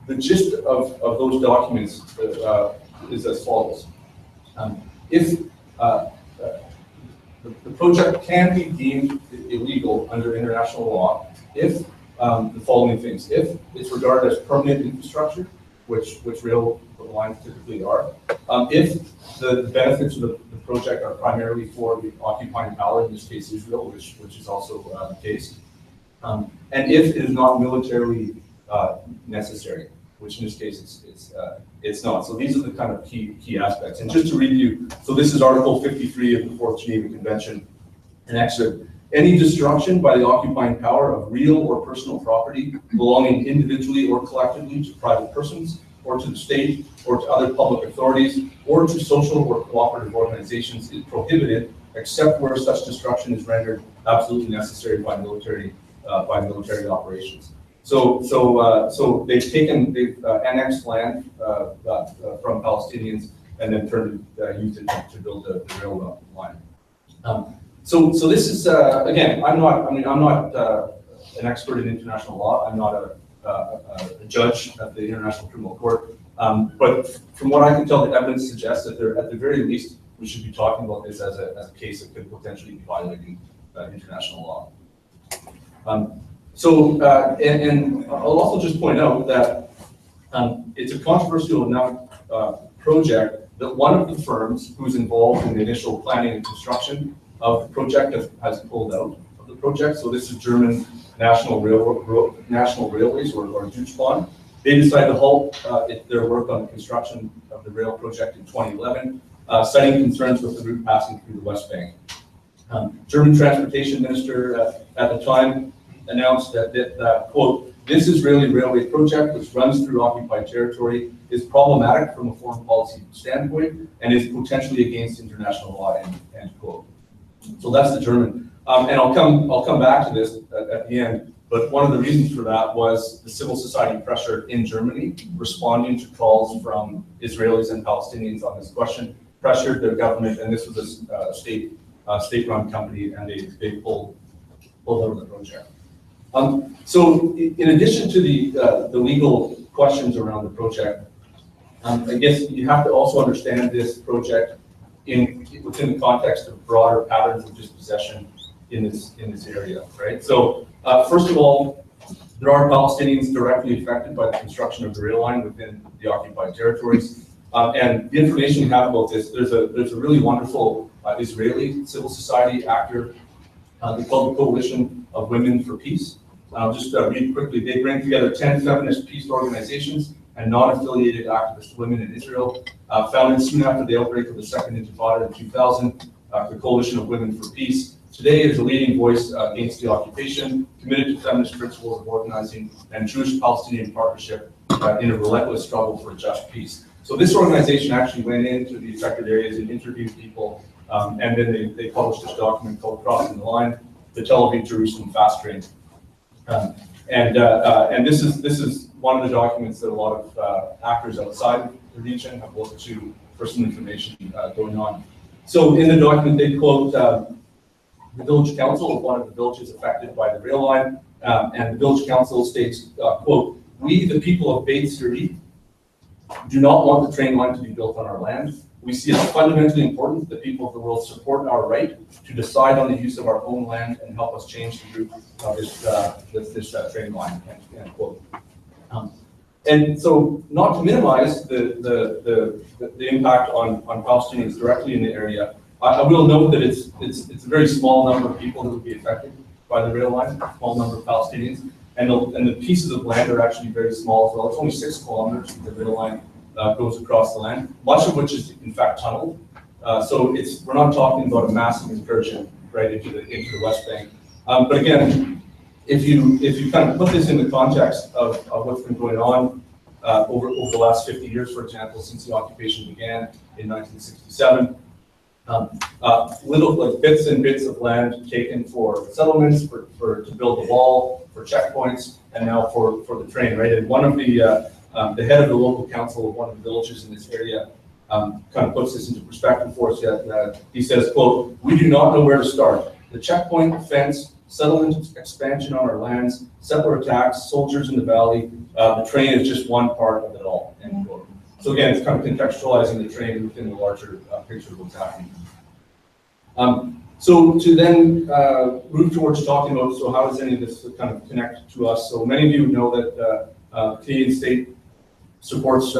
the gist of those documents is as follows. If the project can be deemed illegal under international law if the following things: if it's regarded as permanent infrastructure, which rail lines typically are, if the benefits of the project are primarily for the occupying power, in this case Israel, which is also the case, and if it is not militarily necessary, which in this case it's not. So these are the kind of key aspects. And just to read you, so this is Article 53 of the Fourth Geneva Convention, an excerpt. Any destruction by the occupying power of real or personal property belonging individually or collectively to private persons, or to the state, or to other public authorities, or to social or cooperative organizations is prohibited, except where such destruction is rendered absolutely necessary by military operations. So they've annexed land from Palestinians and then used it to build the railroad line. So this is again, I'm not an expert in international law. I'm not a judge at the International Criminal Court. But from what I can tell, the evidence suggests that at the very least, we should be talking about this as a case that could potentially be violating international law. And I'll also just point out that it's a controversial enough project that one of the firms who's involved in the initial planning and construction of the project has pulled out of the project. So this is German National Railways, or Deutsche Bahn. They decided to halt their work on the construction of the rail project in 2011, citing concerns with the route passing through the West Bank. German Transportation Minister at the time announced that quote, "This Israeli railway project, which runs through occupied territory, is problematic from a foreign policy standpoint and is potentially against international law," end quote. So that's the German. And I'll come back to this at the end. But one of the reasons for that was the civil society pressure in Germany, responding to calls from Israelis and Palestinians on this question, pressured their government, and this was a state-run company, and they pulled out of the project. So in addition to the legal questions around the project, I guess you have to also understand this project within the context of broader patterns of dispossession in this area, right? So first of all, there are Palestinians directly affected by the construction of the rail line within the occupied territories. And the information we have about this, there's a really wonderful Israeli civil society actor, they call the Coalition of Women for Peace. I'll just read quickly. They bring together 10 feminist peace organizations and non-affiliated activist women in Israel. Founded soon after the outbreak of the Second Intifada in 2000, the Coalition of Women for Peace today is a leading voice against the occupation, committed to feminist principles of organizing and Jewish-Palestinian partnership in a relentless struggle for a just peace. So this organization actually went into the affected areas and interviewed people, and then they published this document called Crossing the Line, the Tel Aviv-Jerusalem Fast Train. And this is one of the documents that a lot of actors outside the region have looked to for some information going on. So in the document, they quote the village council of one of the villages affected by the rail line, and the village council states, quote, "We, the people of Beit Suri, do not want the train line to be built on our land. We see it as fundamentally important that the people of the world support our right to decide on the use of our own land and help us change the route of this train line," end quote. And so, not to minimize the impact on Palestinians directly in the area, I will note that it's a very small number of people that would be affected by the rail line, a small number of Palestinians, and the pieces of land are actually very small as well. It's only 6 kilometers the rail line goes across the land, much of which is in fact tunneled. So we're not talking about a massive incursion right into the West Bank. But again, if you kind of put this in the context of what's been going on over the last 50 years, for example, since the occupation began in 1967, little like bits and bits of land taken for settlements, to build the wall, for checkpoints, and now for the train, right? And one of the head of the local council of one of the villages in this area kind of puts this into perspective for us. He says, quote, "We do not know where to start. The checkpoint, fence, settlement expansion on our lands, settler attacks, soldiers in the valley, the train is just one part of it all," end quote. So again, it's kind of contextualizing the train within the larger picture of what's happening. So to then move towards talking about, so how does any of this kind of connect to us? So many of you know that Canadian state supports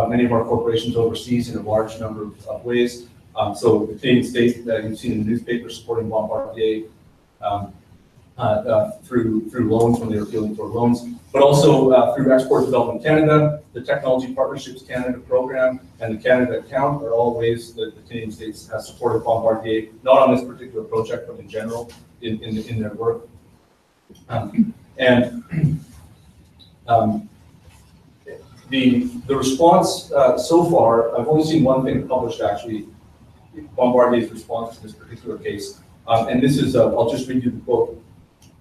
many of our corporations overseas in a large number of ways. So the Canadian state, you've seen in the newspaper, supporting Bombardier through loans when they were appealing for loans, but also through Export Development Canada, the Technology Partnerships Canada program, and the Canada Account are all ways that the Canadian states has supported Bombardier, not on this particular project, but in general in their work. The response so far, I've only seen one thing published actually, Bombardier's response to this particular case, and this is, I'll just read you the quote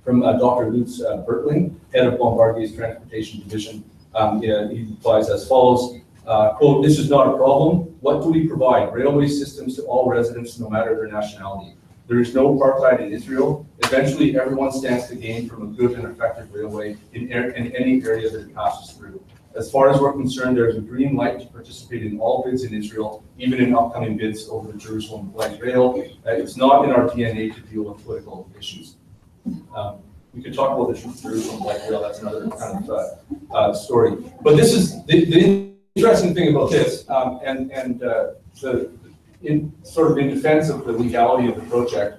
from Dr. Lutz Bertling, head of Bombardier's Transportation Division. He replies as follows, quote, "This is not a problem. What do we provide? Railway systems to all residents, no matter their nationality. There is no apartheid in Israel. Eventually, everyone stands to gain from a good and effective railway in any area that it passes through. As far as we're concerned, there is a green light to participate in all bids in Israel, even in upcoming bids over the Jerusalem light rail. It's not in our DNA to deal with political issues. We could talk about the Jerusalem light rail. That's another kind of story. But this is the interesting thing about this, in defense of the legality of the project.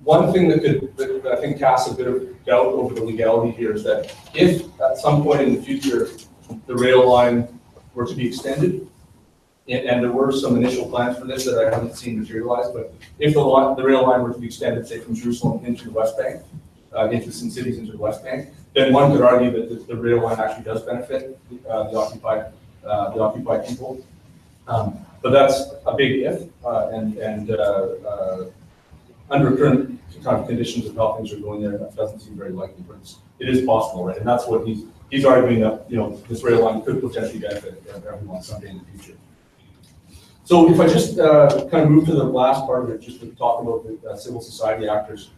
One thing that I think casts a bit of doubt over the legality here is that if at some point in the future the rail line were to be extended, and there were some initial plans for this that I haven't seen materialized, but if the rail line were to be extended, say from Jerusalem into the West Bank, into some cities into the West Bank, then one could argue that the rail line actually does benefit the occupied people. But that's a big if, under current kind of conditions of how things are going there, that doesn't seem very likely, but it is possible, right? And that's what he's arguing that, this rail line could potentially benefit everyone someday in the future. So if I just kind of move to the last part of it, just to talk about the civil society actors.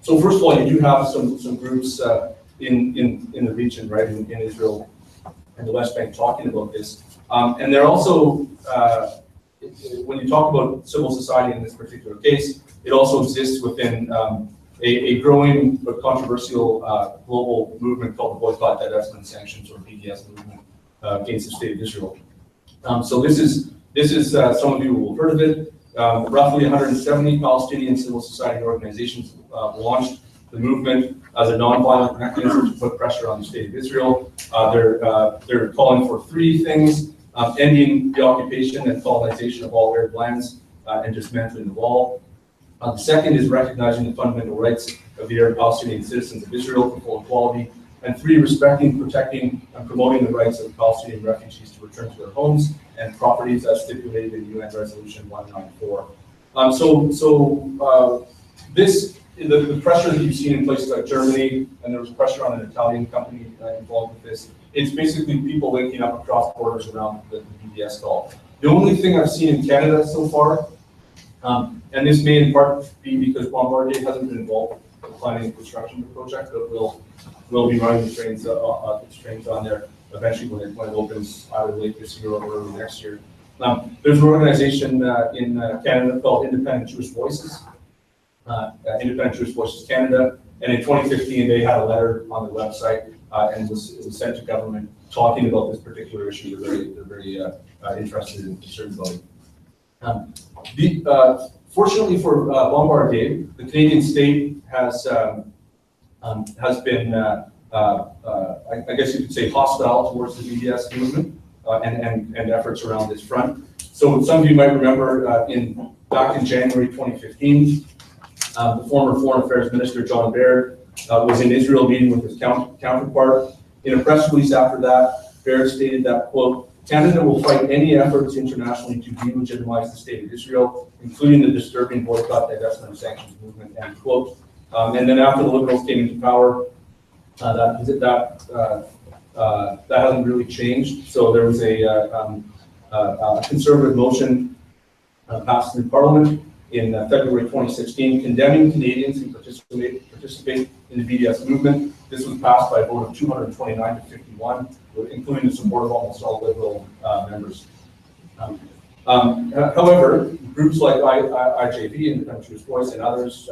So first of all, you do have some groups in the region, right, in Israel and the West Bank talking about this. And they're also, when you talk about civil society in this particular case, it also exists within a growing but controversial global movement called the Boycott, Divestment, and Sanctions, or BDS movement, against the state of Israel. So this is some of you will have heard of it. Roughly 170 Palestinian civil society organizations launched the movement as a nonviolent mechanism to put pressure on the state of Israel. They're calling for three things: ending the occupation and colonization of all Arab lands and dismantling the wall. The second is recognizing the fundamental rights of the Arab Palestinian citizens of Israel for full equality. And three, respecting, protecting, and promoting the rights of Palestinian refugees to return to their homes and properties as stipulated in UN Resolution 194. The pressure that you've seen in places like Germany, and there was pressure on an Italian company involved with this, it's basically people linking up across borders around the BDS call. The only thing I've seen in Canada so far, and this may in part be because Bombardier hasn't been involved in planning and construction of the project, but we'll be running the trains on there eventually when it opens either late this year or early next year. There's an organization in Canada called Independent Jewish Voices, Independent Jewish Voices Canada, and in 2015 they had a letter on their website and it was sent to government talking about this particular issue. They're very interested and concerned about it. Fortunately for Bombardier, the Canadian state has been, I guess you could say, hostile towards the BDS movement and efforts around this front. So some of you might remember back in January 2015, the former Foreign Affairs Minister John Baird was in Israel meeting with his counterpart. In a press release after that, Baird stated that, quote, Canada will fight any efforts internationally to delegitimize the state of Israel, including the disturbing boycott, divestment, and sanctions movement, end quote. And then after the Liberals came into power, that hasn't really changed. So there was a conservative motion passed through Parliament in February 2016, condemning Canadians who participate in the BDS movement. This was passed by a vote of 229 to 51, including the support of almost all Liberal members. However, groups like IJV, Independent Jewish Voice, and others,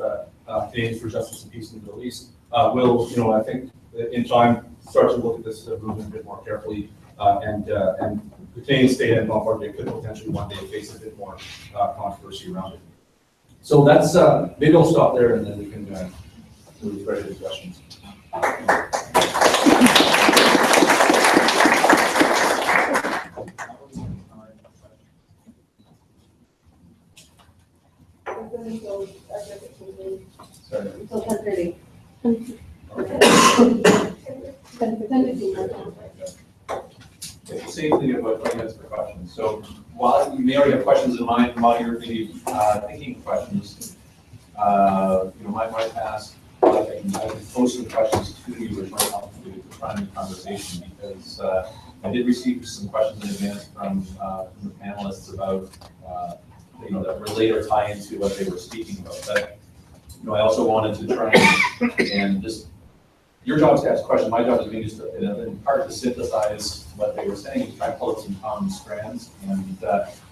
Canadians for Justice and Peace in the Middle East, will, I think, in time, start to look at this movement a bit more carefully, and the Canadian state and Bombardier could potentially one day face a bit more controversy around it. So that's, maybe I'll stop there and then we can move right into questions. Sorry. Until 10:30. Same thing about 20 minutes per question. So while you may already have questions in mind while you're thinking questions, might ask, I can pose some questions to you or try to prime conversation because I did receive some questions in advance from the panelists about, that relate or tie into what they were speaking about. But, I also wanted to try and just, your job is to ask questions, my job is being just in part to synthesize what they were saying and try to pull up some common strands. And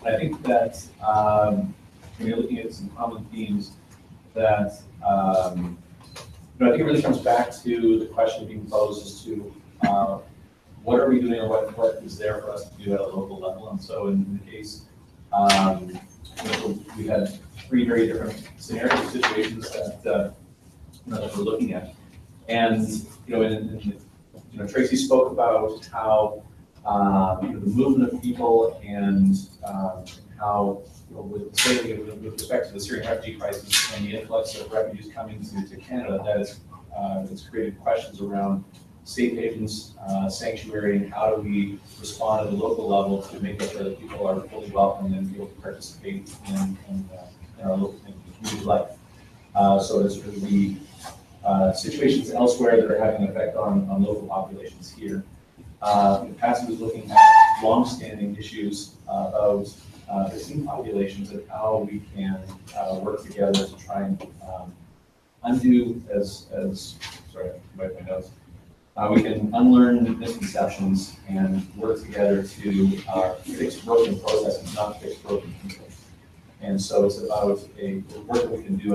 I think that when you're looking at some common themes that, I think it really comes back to the question being posed as to what are we doing or what is there for us to do at a local level. And so in the case, we had 3 very different scenario situations that, that we're looking at. And, Tracy spoke about how, the movement of people and how, with respect to the Syrian refugee crisis and the influx of refugees coming to Canada, that it's created questions around safe havens, sanctuary, and how do we respond at the local level to make sure that people are fully welcome and be able to participate in our local community life. So it's really the situations elsewhere that are having an effect on local populations here. Patsy was looking at long-standing issues about missing populations and how we can work together to try and undo sorry, I write my notes. We can unlearn misconceptions and work together to fix broken processes, not fix broken people. And so it's about a work that we can do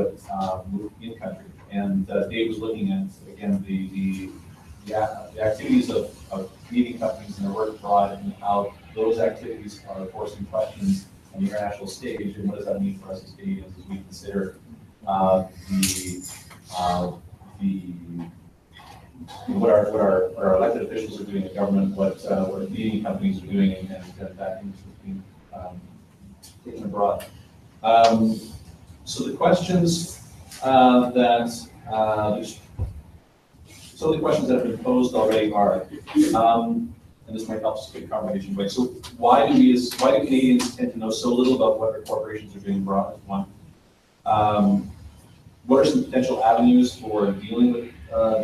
in country. And Dave was looking at, again, the activities of meeting companies and their work abroad and how those activities are forcing questions on the international stage, and what does that mean for us as Canadians as we consider what our elected officials are doing in government, what meeting companies are doing, and that is being taken abroad. So the questions some of the questions that have been posed already are, and this might help us get conversation going. So why do Canadians tend to know so little about what their corporations are doing abroad? One. What are some potential avenues for dealing with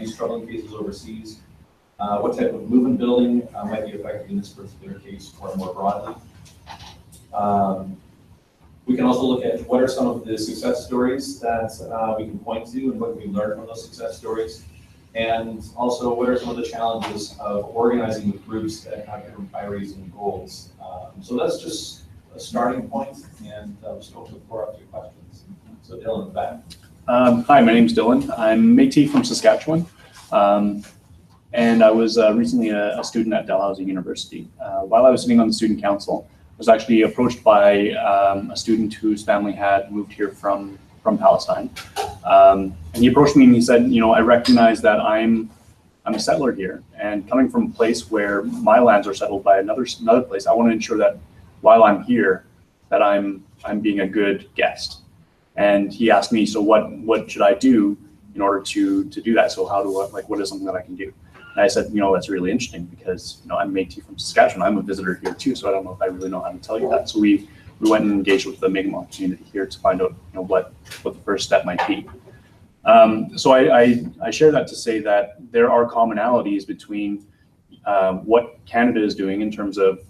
these troubling cases overseas? What type of movement building might be effective in this particular case or more broadly? We can also look at what are some of the success stories that we can point to and what we learn from those success stories. And also, what are some of the challenges of organizing with groups that have different priorities and goals? So that's just a starting point, and we'll just open the floor up to questions. So Dylan in the back. Hi, my name's Dylan. I'm Métis from Saskatchewan, and I was recently a student at Dalhousie University. While I was sitting on the student council, I was actually approached by a student whose family had moved here from Palestine. And he approached me and he said, I recognize that I'm a settler here, and coming from a place where my lands are settled by another place, I want to ensure that while I'm here, that I'm being a good guest. And he asked me, so what should I do in order to do that? So how do I, what is something that I can do? And I said, that's really interesting because, I'm Métis from Saskatchewan. I'm a visitor here too, so I don't know if I really know how to tell you that. So we went and engaged with the MiningWatch community here to find out, what the first step might be. So I share that to say that there are commonalities between what Canada is doing in terms of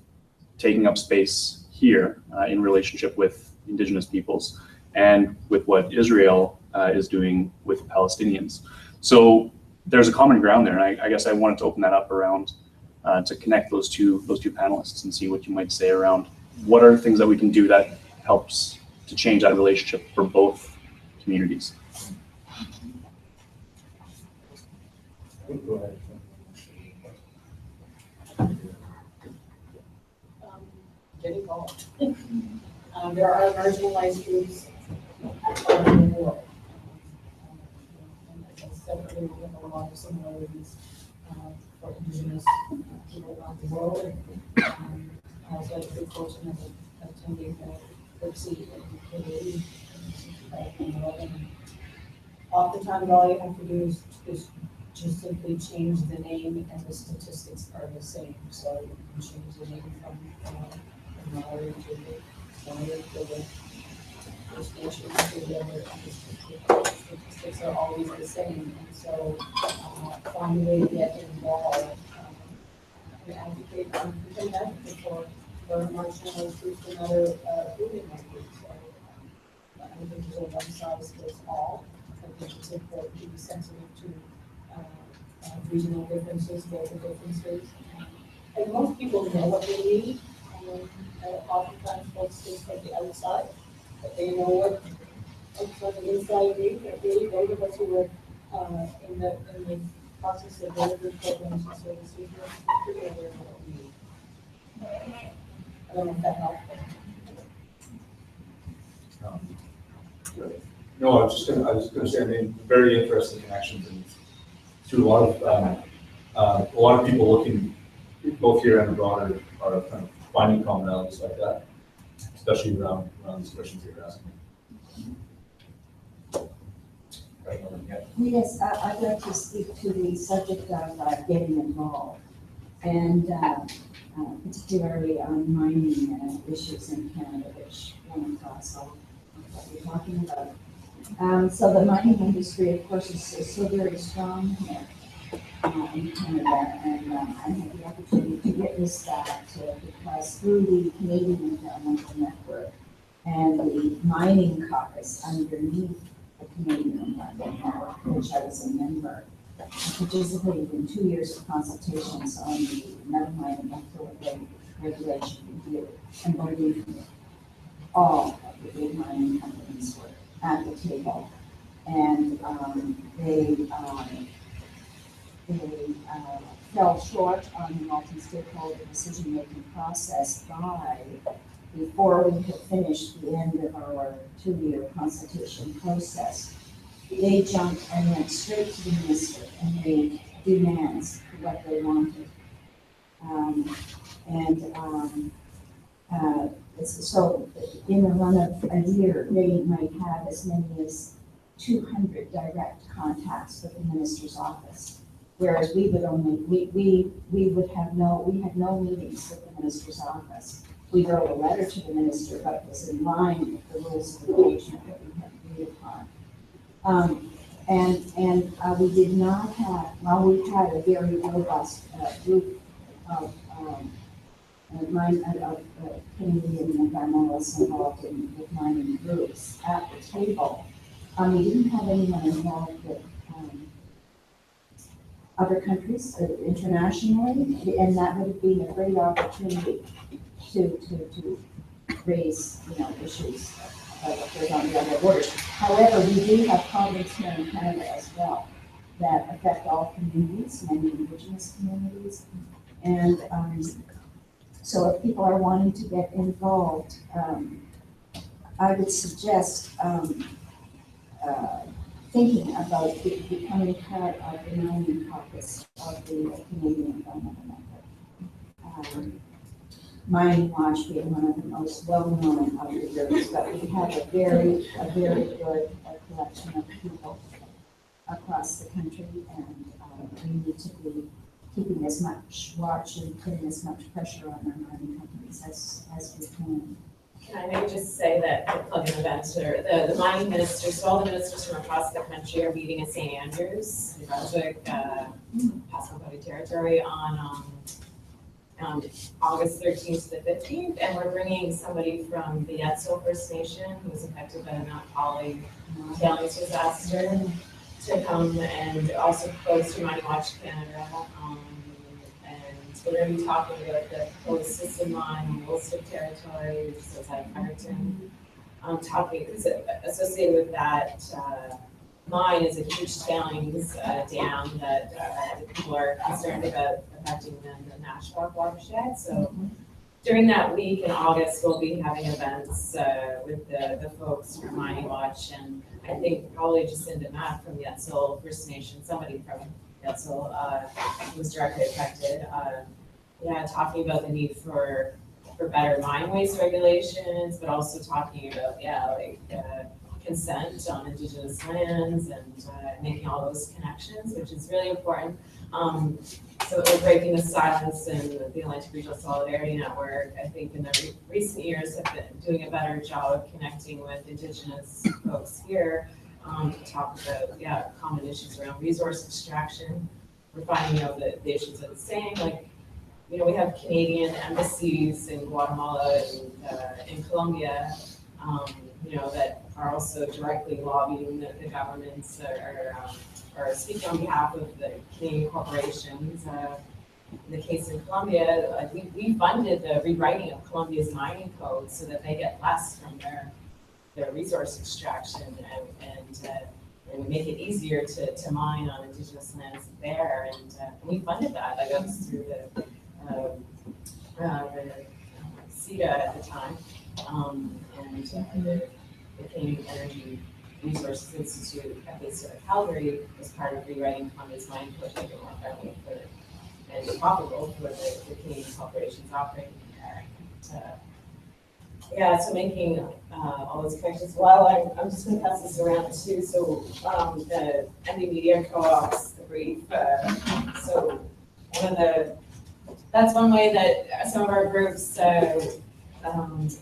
taking up space here in relationship with Indigenous peoples and with what Israel is doing with Palestinians. So there's a common ground there, and I guess I wanted to open that up around to connect those two panelists and see what you might say around what are things that we can do that helps to change that relationship for both communities. Go ahead. Getting involved. There are marginalized groups around the world. And I guess definitely we have a lot of similarities for Indigenous people around the world. I was like good fortune of attending the FTSE and oftentimes all you have to do is just simply change the name and the statistics are the same. So you can change the name from Mallory to the First Nations, or the statistics are always the same, and so find a way to get involved, and advocate, we can advocate for marginalized groups and other moving groups. So I don't think there's a one size fits all. I think it's important to be sensitive to regional differences, local differences. And most people know what they need. Oftentimes folks think from the outside, but they know what from the inside need. But really, those of us who are in the process of delivering programs and services, we're pretty aware of what we need. I don't know if that helps. No, I was just gonna say, I mean, very interesting connections, and through a lot of people looking, both here and abroad, are kind of finding commonalities like that, especially around these questions that you're asking. Yes, I'd like to speak to the subject of getting involved, and particularly on mining issues in Canada, which one across all what we're talking about. So the mining industry, of course, is so very strong here in Canada, and I had the opportunity to witness that because through the Canadian Environmental Network and the mining caucus underneath the Canadian Environmental Network, which I was a member, I participated in 2 years of consultations on the metal mining and regulation review, and believe me, all of the big mining companies were at the table, and they fell short on the multi-stakeholder decision-making process before we had finished the end of our 2-year consultation process. They jumped and went straight to the minister and made demands for what they wanted. So in the run of a year, they might have as many as 200 direct contacts with the minister's office. Whereas we would had no meetings with the minister's office. We wrote a letter to the minister, but it was in line with the rules of engagement that we had agreed upon. We did not have, well, we had a very robust group of Canadian environmentalists involved with mining groups at the table. We didn't have anyone involved with other countries internationally, and that would have been a great opportunity to raise, issues on the other borders. However, we do have problems here in Canada as well that affect all communities, many indigenous communities, and so if people are wanting to get involved, I would suggest thinking about becoming part of the mining caucus of the Canadian Environmental Network. MiningWatch being one of the most well-known of the groups, but we have a very good collection of people across the country, and we need to be keeping as much watch and putting as much pressure on our mining companies as we can. Can I maybe just say that the plug-in events or the mining ministers, so all the ministers from across the country are meeting in St. Andrews, New Brunswick, Pascua territory on August 13th to the 15th, and we're bringing somebody from the Etzel First Nation who was affected by the Mount Holly tailings disaster to come, and also folks from MiningWatch Canada. We're going to be talking about the proposed system mine in Woolston territory, which is outside Fredericton. Talking, because associated with that mine is a huge tailings dam that people are concerned about affecting the Nashwauk watershed. So during that week in August, we'll be having events with the folks from MiningWatch, and I think probably Jacinda Matt from the Etzel First Nation, somebody from Etzel was directly affected. Talking about the need for better mine waste regulations, but also talking about consent on indigenous lands and making all those connections, which is really important. So we're breaking the silence, and the Atlantic Regional Solidarity Network, I think in the recent years have been doing a better job of connecting with indigenous folks here to talk about, common issues around resource extraction. We're finding out that the issues are the same, like, we have Canadian embassies in Guatemala and in Colombia, that are also directly lobbying the governments or speaking on behalf of the Canadian corporations. In the case in Colombia, we funded the rewriting of Colombia's mining code so that they get less from their resource extraction and we make it easier to mine on indigenous lands there. And we funded that. That goes through the CETA at the time, and the Canadian Energy Resources Institute based out of Calgary was part of rewriting Colombia's mining code to make it more friendly and profitable for the Canadian corporations operating there. So making all those connections. Well, I'm just going to pass this around too. So the ND Media Co-ops, the brief. So that's one way that some of our groups,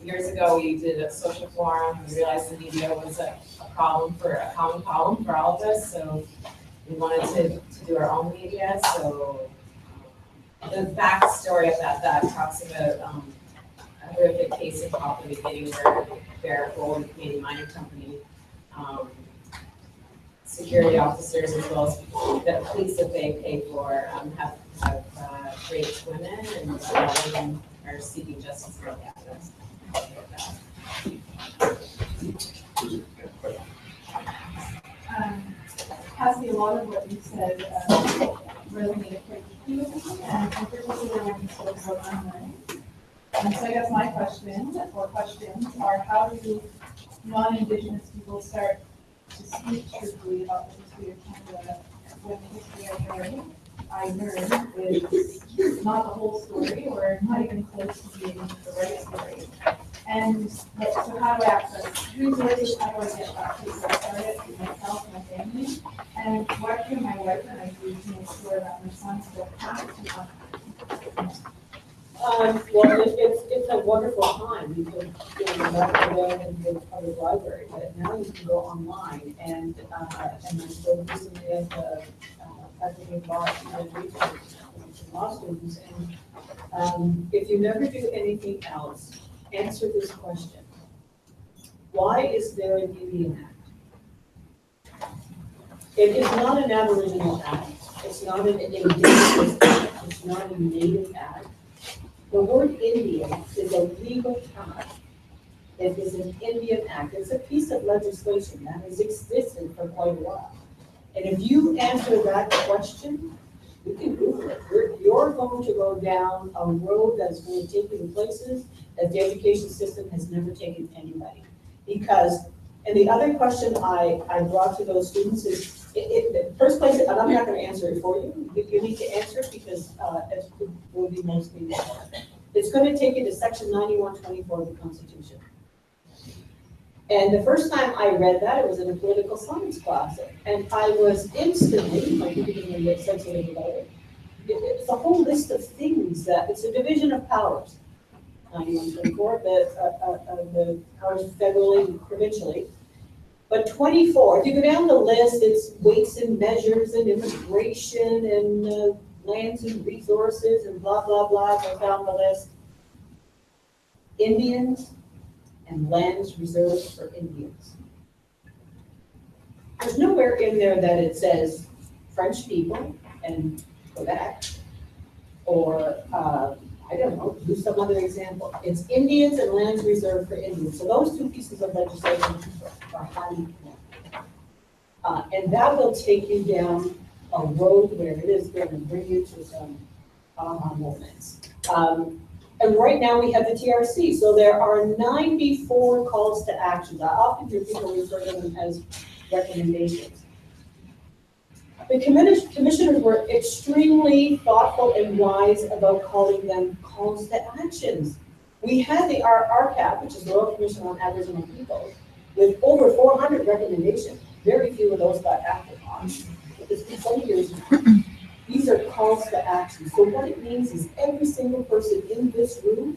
years ago, we did a social forum. We realized the media was a common problem for all of us. So we wanted to do our own media. So the backstory of that talks about a horrific case in Papua New Guinea where Barrick Gold, the Canadian mining company, security officers as well as the police that they pay for have raped women, and women are seeking justice for that. Cassie, a lot of what you said resonated quite deeply with me, and particularly when you spoke about undermining. And so I guess my questions are, how do non-Indigenous people start to speak truthfully about the history of Canada when the history of learning I learned is not the whole story or not even close to being the right story? And so how do I access resources? How do I get back to where I started with myself and my family? And what can my wife and I do to make sure that my son still has to Well, it's a wonderful time. You can go in the public library, but now you can go online and I spoke recently at the Fredericton Law students, and if you never do anything else, answer this question: why is there an Indian Act? It is not an Aboriginal Act. It's not an Indigenous Act. It's not a Native Act. The word Indian is a legal term. It is an Indian Act. It's a piece of legislation that has existed for quite a while. And if you answer that question, you can Google it. You're going to go down a road that's going to take you to places that the education system has never taken anybody. Because, and the other question I brought to those students is, the first place, and I'm not going to answer it for you. You need to answer it because it will be mostly there. It's going to take you to section 9124 of the Constitution. And the first time I read that, it was in a political science class, and I was instantly, like you didn't even get sensitive about it. It's a whole list of things that it's a division of powers. 9124, the powers federally and provincially. But 24, if you go down the list, it's weights and measures and immigration and lands and resources and blah, blah, blah, go down the list. Indians and lands reserved for Indians. There's nowhere in there that it says French people and Quebec, or I don't know, do some other example. It's Indians and lands reserved for Indians. So those two pieces of legislation are highly connected. And that will take you down a road where it is going to bring you to some aha moments. And right now we have the TRC. So there are 94 calls to action. I often hear people refer to them as recommendations. The commissioners were extremely thoughtful and wise about calling them calls to actions. We had the RCAP, which is the Royal Commission on Aboriginal Peoples, with over 400 recommendations. Very few of those got acted on. It's been 20 years now. These are calls to action. So what it means is every single person in this room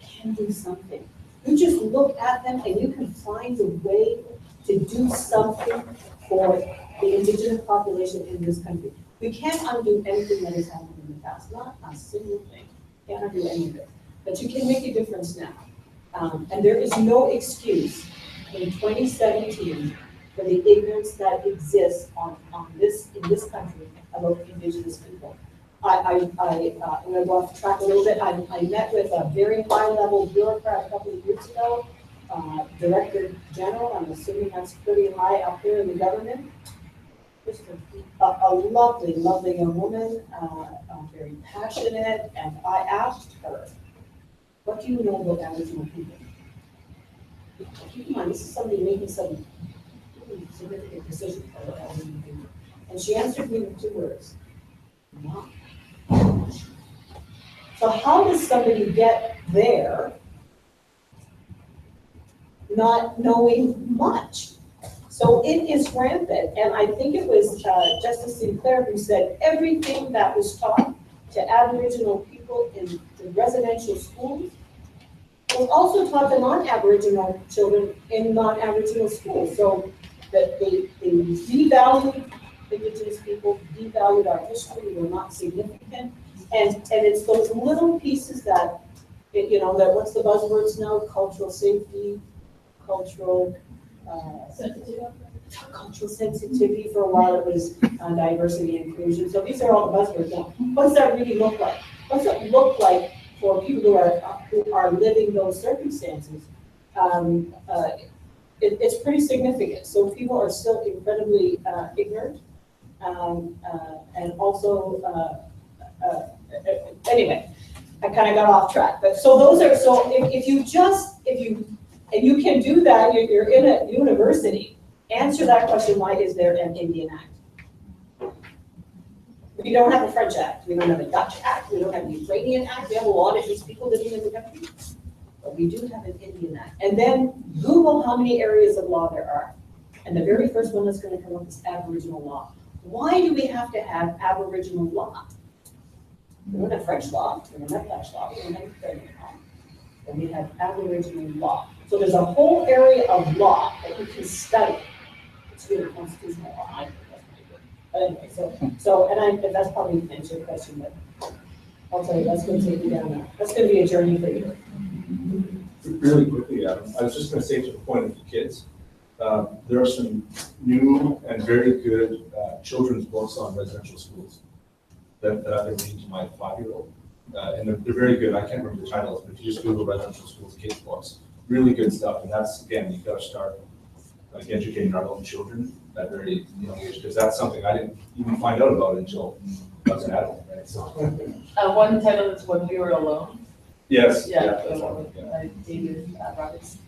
can do something. You just look at them and you can find a way to do something for the indigenous population in this country. We can't undo anything that has happened in the past, not a single thing. Can't undo any of it. But you can make a difference now. And there is no excuse in 2017 for the ignorance that exists in this country about indigenous people. I'm going to go off track a little bit. I met with a very high-level bureaucrat a couple of years ago, Director General. I'm assuming that's pretty high up there in the government. Just a lovely, lovely young woman, very passionate. And I asked her, "What do you know about Aboriginal people?" Keep in mind, this is somebody making some really significant decisions about Aboriginal people. And she answered me with 2 words: "Not much." So how does somebody get there not knowing much? So it is rampant, and I think it was Justice Sinclair who said everything that was taught to Aboriginal people in the residential schools was also taught to non-Aboriginal children in non-Aboriginal schools. So that they devalued Indigenous people, devalued our history, we were not significant, and it's those little pieces that, that what's the buzzwords now? Cultural safety, cultural sensitivity. For a while it was diversity and inclusion. So these are all the buzzwords now. What does that really look like? What's it look like for people who are living those circumstances? It's pretty significant. So people are still incredibly ignorant, and also anyway, I kind of got off track. But so those are if you can do that, you're in a university. Answer that question: why is there an Indian Act? We don't have a French Act. We don't have a Dutch Act. We don't have a Ukrainian Act. We have a lot of these people living in the country. But we do have an Indian Act. And then Google how many areas of law there are. And the very first one that's going to come up is Aboriginal law. Why do we have to have Aboriginal law? We don't have French law. We don't have Dutch law. We don't have Ukrainian law. But we have Aboriginal law. So there's a whole area of law that you can study. It's really constitutional law. I think that's pretty good. But anyway, and that's probably an answer your question, but I'll tell you, that's going to take you down there. That's going to be a journey for you. Really quickly, Adam, I was just going to say to the point of the kids, there are some new and very good children's books on residential schools that I've been reading to my 5-year-old. And they're very good. I can't remember the titles, but if you just Google residential schools kids books, really good stuff. And that's, again, you've got to start educating our own children at a very young age, because that's something I didn't even find out about until I was an adult, right? So. One title is When We Were Alone. Yes. Yeah. That's one. Yeah. David Roberts.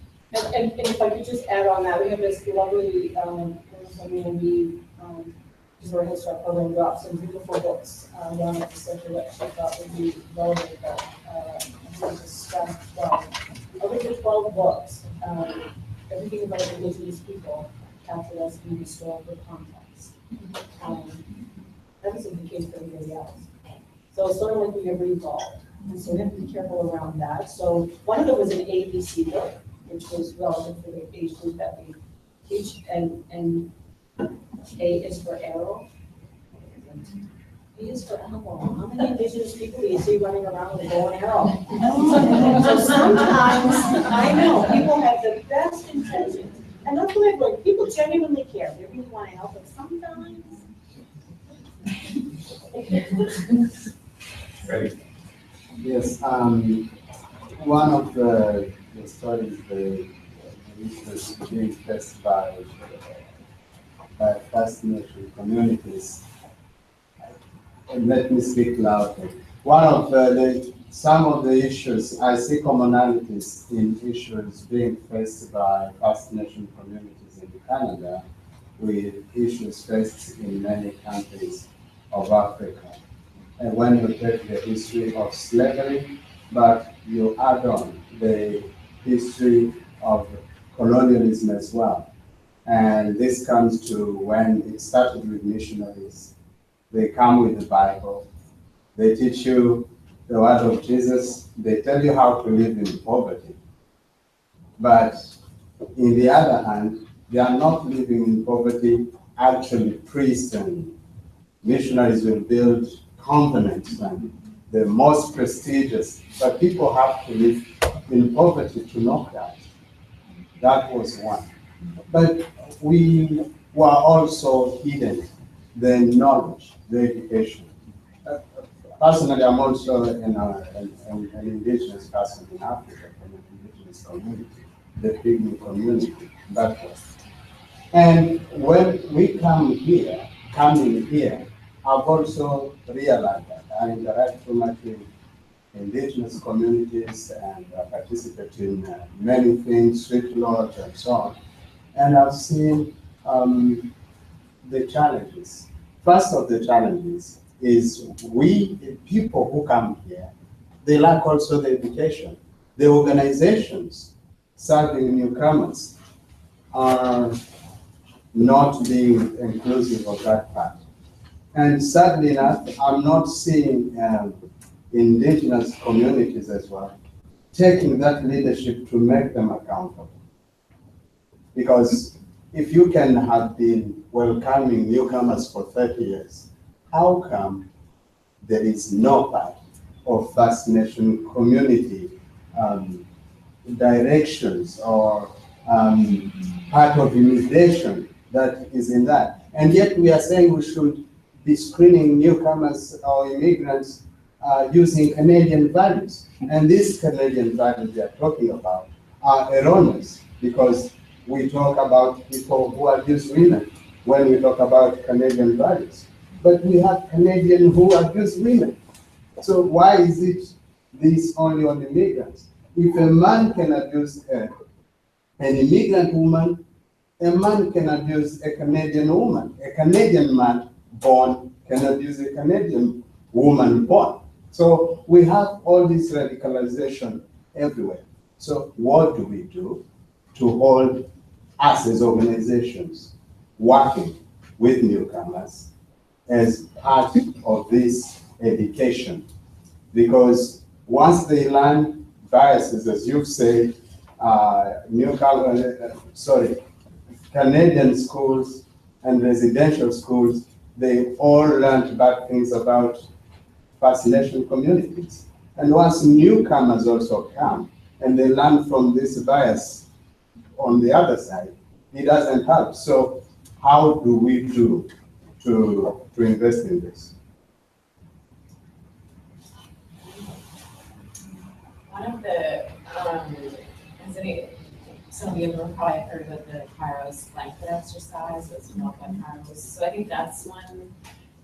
And if I could just add on that, we have this lovely, our history program dropped some beautiful books down at the center that she thought would be relevant. Over the 12 books, everything about Indigenous people captured us in historical context. That isn't the case for anybody else. So it's sort of like we have revolved. And so we have to be careful around that. So one of them was an ABC book, which was relevant for the age group that we teach, and A is for arrow. B is for animal. How many Indigenous people do you see running around with a bow and arrow? So sometimes, I know, people have the best intentions. And that's what I've learned. People genuinely care. They really want to help, but sometimes. Ready? Yes, one of the studies, the research being faced by First Nation communities, and let me speak loudly. One of some of the issues, I see commonalities in issues being faced by First Nation communities in Canada with issues faced in many countries of Africa. And when you take the history of slavery, but you add on the history of colonialism as well. And this comes to when it started with missionaries. They come with the Bible, they teach you the word of Jesus, they tell you how to live in poverty. But in the other hand, they are not living in poverty. Actually, priests and missionaries will build convents and the most prestigious, but people have to live in poverty to know that. That was one. But we were also hidden the knowledge, the education. Personally, I'm also an indigenous person in Africa, from an indigenous community, the Pygmy community, that was. And when we coming here, I've also realized that I interact too much with indigenous communities and participate in many things, street lodge and so on. And I've seen the challenges. First of the challenges is the people who come here, they lack also the education. The organizations serving newcomers are not being inclusive of that part. And sadly enough, I'm not seeing indigenous communities as well taking that leadership to make them accountable. Because if you can have been welcoming newcomers for 30 years, how come there is no part of First Nation community directions or part of immigration that is in that? And yet we are saying we should be screening newcomers or immigrants using Canadian values. And these Canadian values they are talking about are erroneous, because we talk about people who abuse women when we talk about Canadian values. But we have Canadians who abuse women. So why is it this only on immigrants? If a man can abuse an immigrant woman, a man can abuse a Canadian woman. A Canadian man born can abuse a Canadian woman born. So we have all this radicalization everywhere. So what do we do to hold us as organizations working with newcomers as part of this education? Because once they learn biases, as you've said, Canadian schools and residential schools, they all learned bad things about First Nation communities. And once newcomers also come and they learn from this bias on the other side, it doesn't help. So how do we do to invest in this? One of the, some of you have probably heard about the Kairos blanket exercise that's involved by Kairos. So I think that's one.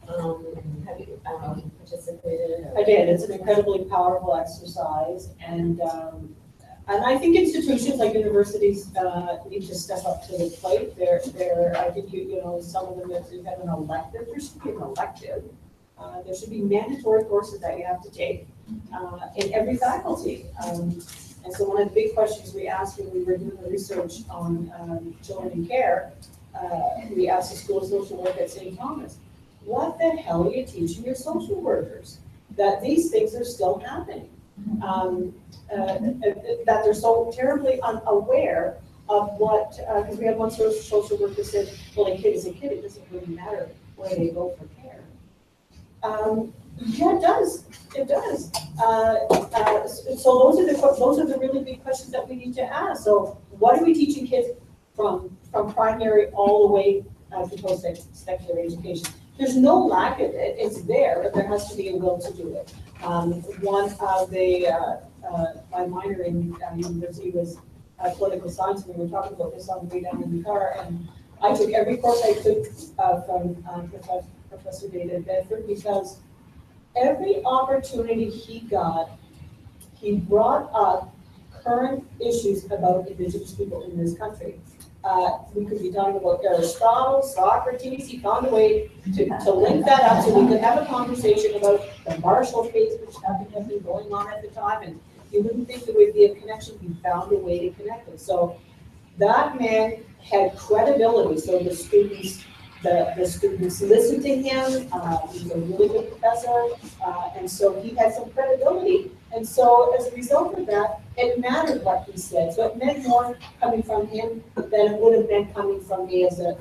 Have you participated? I did. It's an incredibly powerful exercise, and I think institutions like universities need to step up to the plate. I think some of them, if you have an elective, there should be an elective. There should be mandatory courses that you have to take in every faculty. And so one of the big questions we asked when we were doing the research on children in care, we asked the School of Social Work at St. Thomas, what the hell are you teaching your social workers? That these things are still happening. That they're so terribly unaware of what, because we had one social worker said, well, a kid is a kid, it doesn't really matter where they go for care. Yeah, it does. It does. So those are the really big questions that we need to ask. So what are we teaching kids from primary all the way to post-secondary education? There's no lack of it. It's there, but there has to be a will to do it. One of my minor in university was political science, and we were talking about this on the way down in the car. And I took every course I took from Professor David Bedford, because every opportunity he got, he brought up current issues about Indigenous people in this country. We could be talking about Aristotle, Socrates. He found a way to link that up so we could have a conversation about the Marshall case, which had been going on at the time, and you wouldn't think there would be a connection. He found a way to connect it. So That man had credibility, so the students listened to him. He was a really good professor, and so he had some credibility. And so as a result of that, it mattered what he said. So it meant more coming from him than it would have been coming from me as a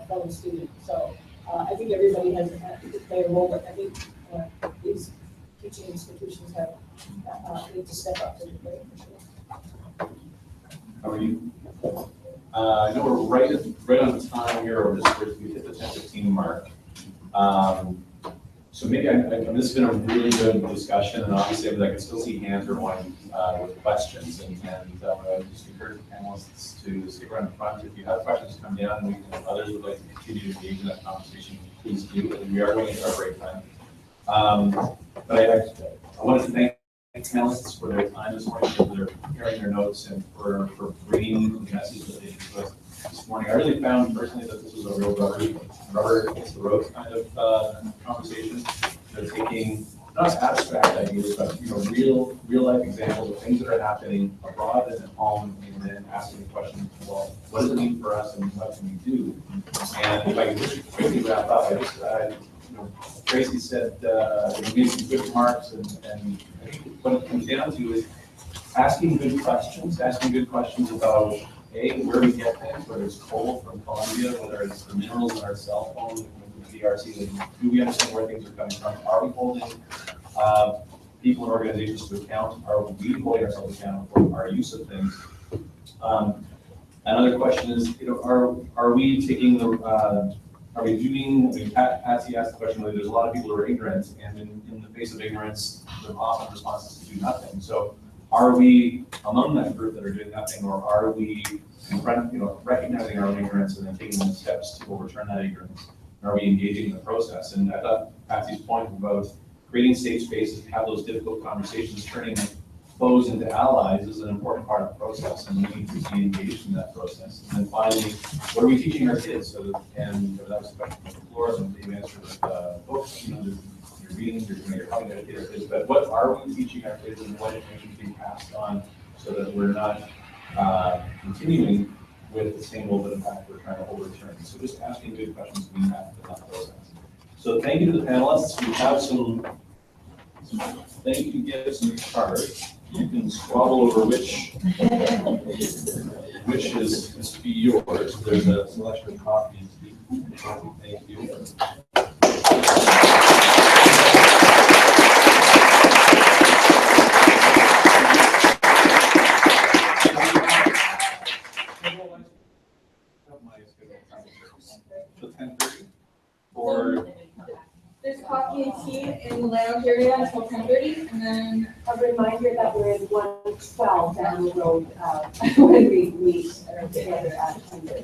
fellow student. So I think everybody has to play a role, but I think these teaching institutions have need to step up to the plate for sure. How are you? I know we're right on time here, or we hit the 10:15 mark. So maybe this has been a really good discussion, and obviously I can still see hands are going with questions, and just encourage the panelists to stick around the front. If you have questions, come down, and others would like to continue to engage in that conversation, please do. And we are going into our break time. But I wanted to thank panelists for their time this morning, for their preparing their notes, and for bringing the message that they did to us this morning. I really found personally that this was a real rubber against the road kind of conversation. They're taking not abstract ideas, but real life examples of things that are happening abroad and at home, and then asking the question, well, what does it mean for us, and what can we do? And if I can just quickly wrap up, Tracy said you made some good remarks, and I think what it comes down to is asking good questions about where we get things, whether it's coal from Colombia, whether it's the minerals in our cell phone with the DRC, do we understand where things are coming from? Are we holding people and organizations to account? Are we holding ourselves accountable for our use of things? Another question is, are we taking the Patsy asked the question, there's a lot of people who are ignorant, and in the face of ignorance, the often response is to do nothing. So are we among that group that are doing nothing, or are we recognizing our own ignorance and then taking the steps to overturn that ignorance? And are we engaging in the process? And I thought Patsy's point about creating safe spaces to have those difficult conversations, turning foes into allies, is an important part of the process, and we need to be engaged in that process. And then finally, what are we teaching our kids? And that was a question from the floor, and you answered with books, you're reading, you're helping educate our kids, but what are we teaching our kids, and what information is being passed on so that we're not continuing with the same old impact we're trying to overturn? So just asking good questions in that process. So thank you to the panelists. We have some thank you gifts and cards. You can squabble over which is to be yours. There's a selection of copies. Thank you. So 10:30 or There's coffee and tea in the lounge area until 10:30, and then a reminder that we're in 112 down the road when we meet together at 10:30.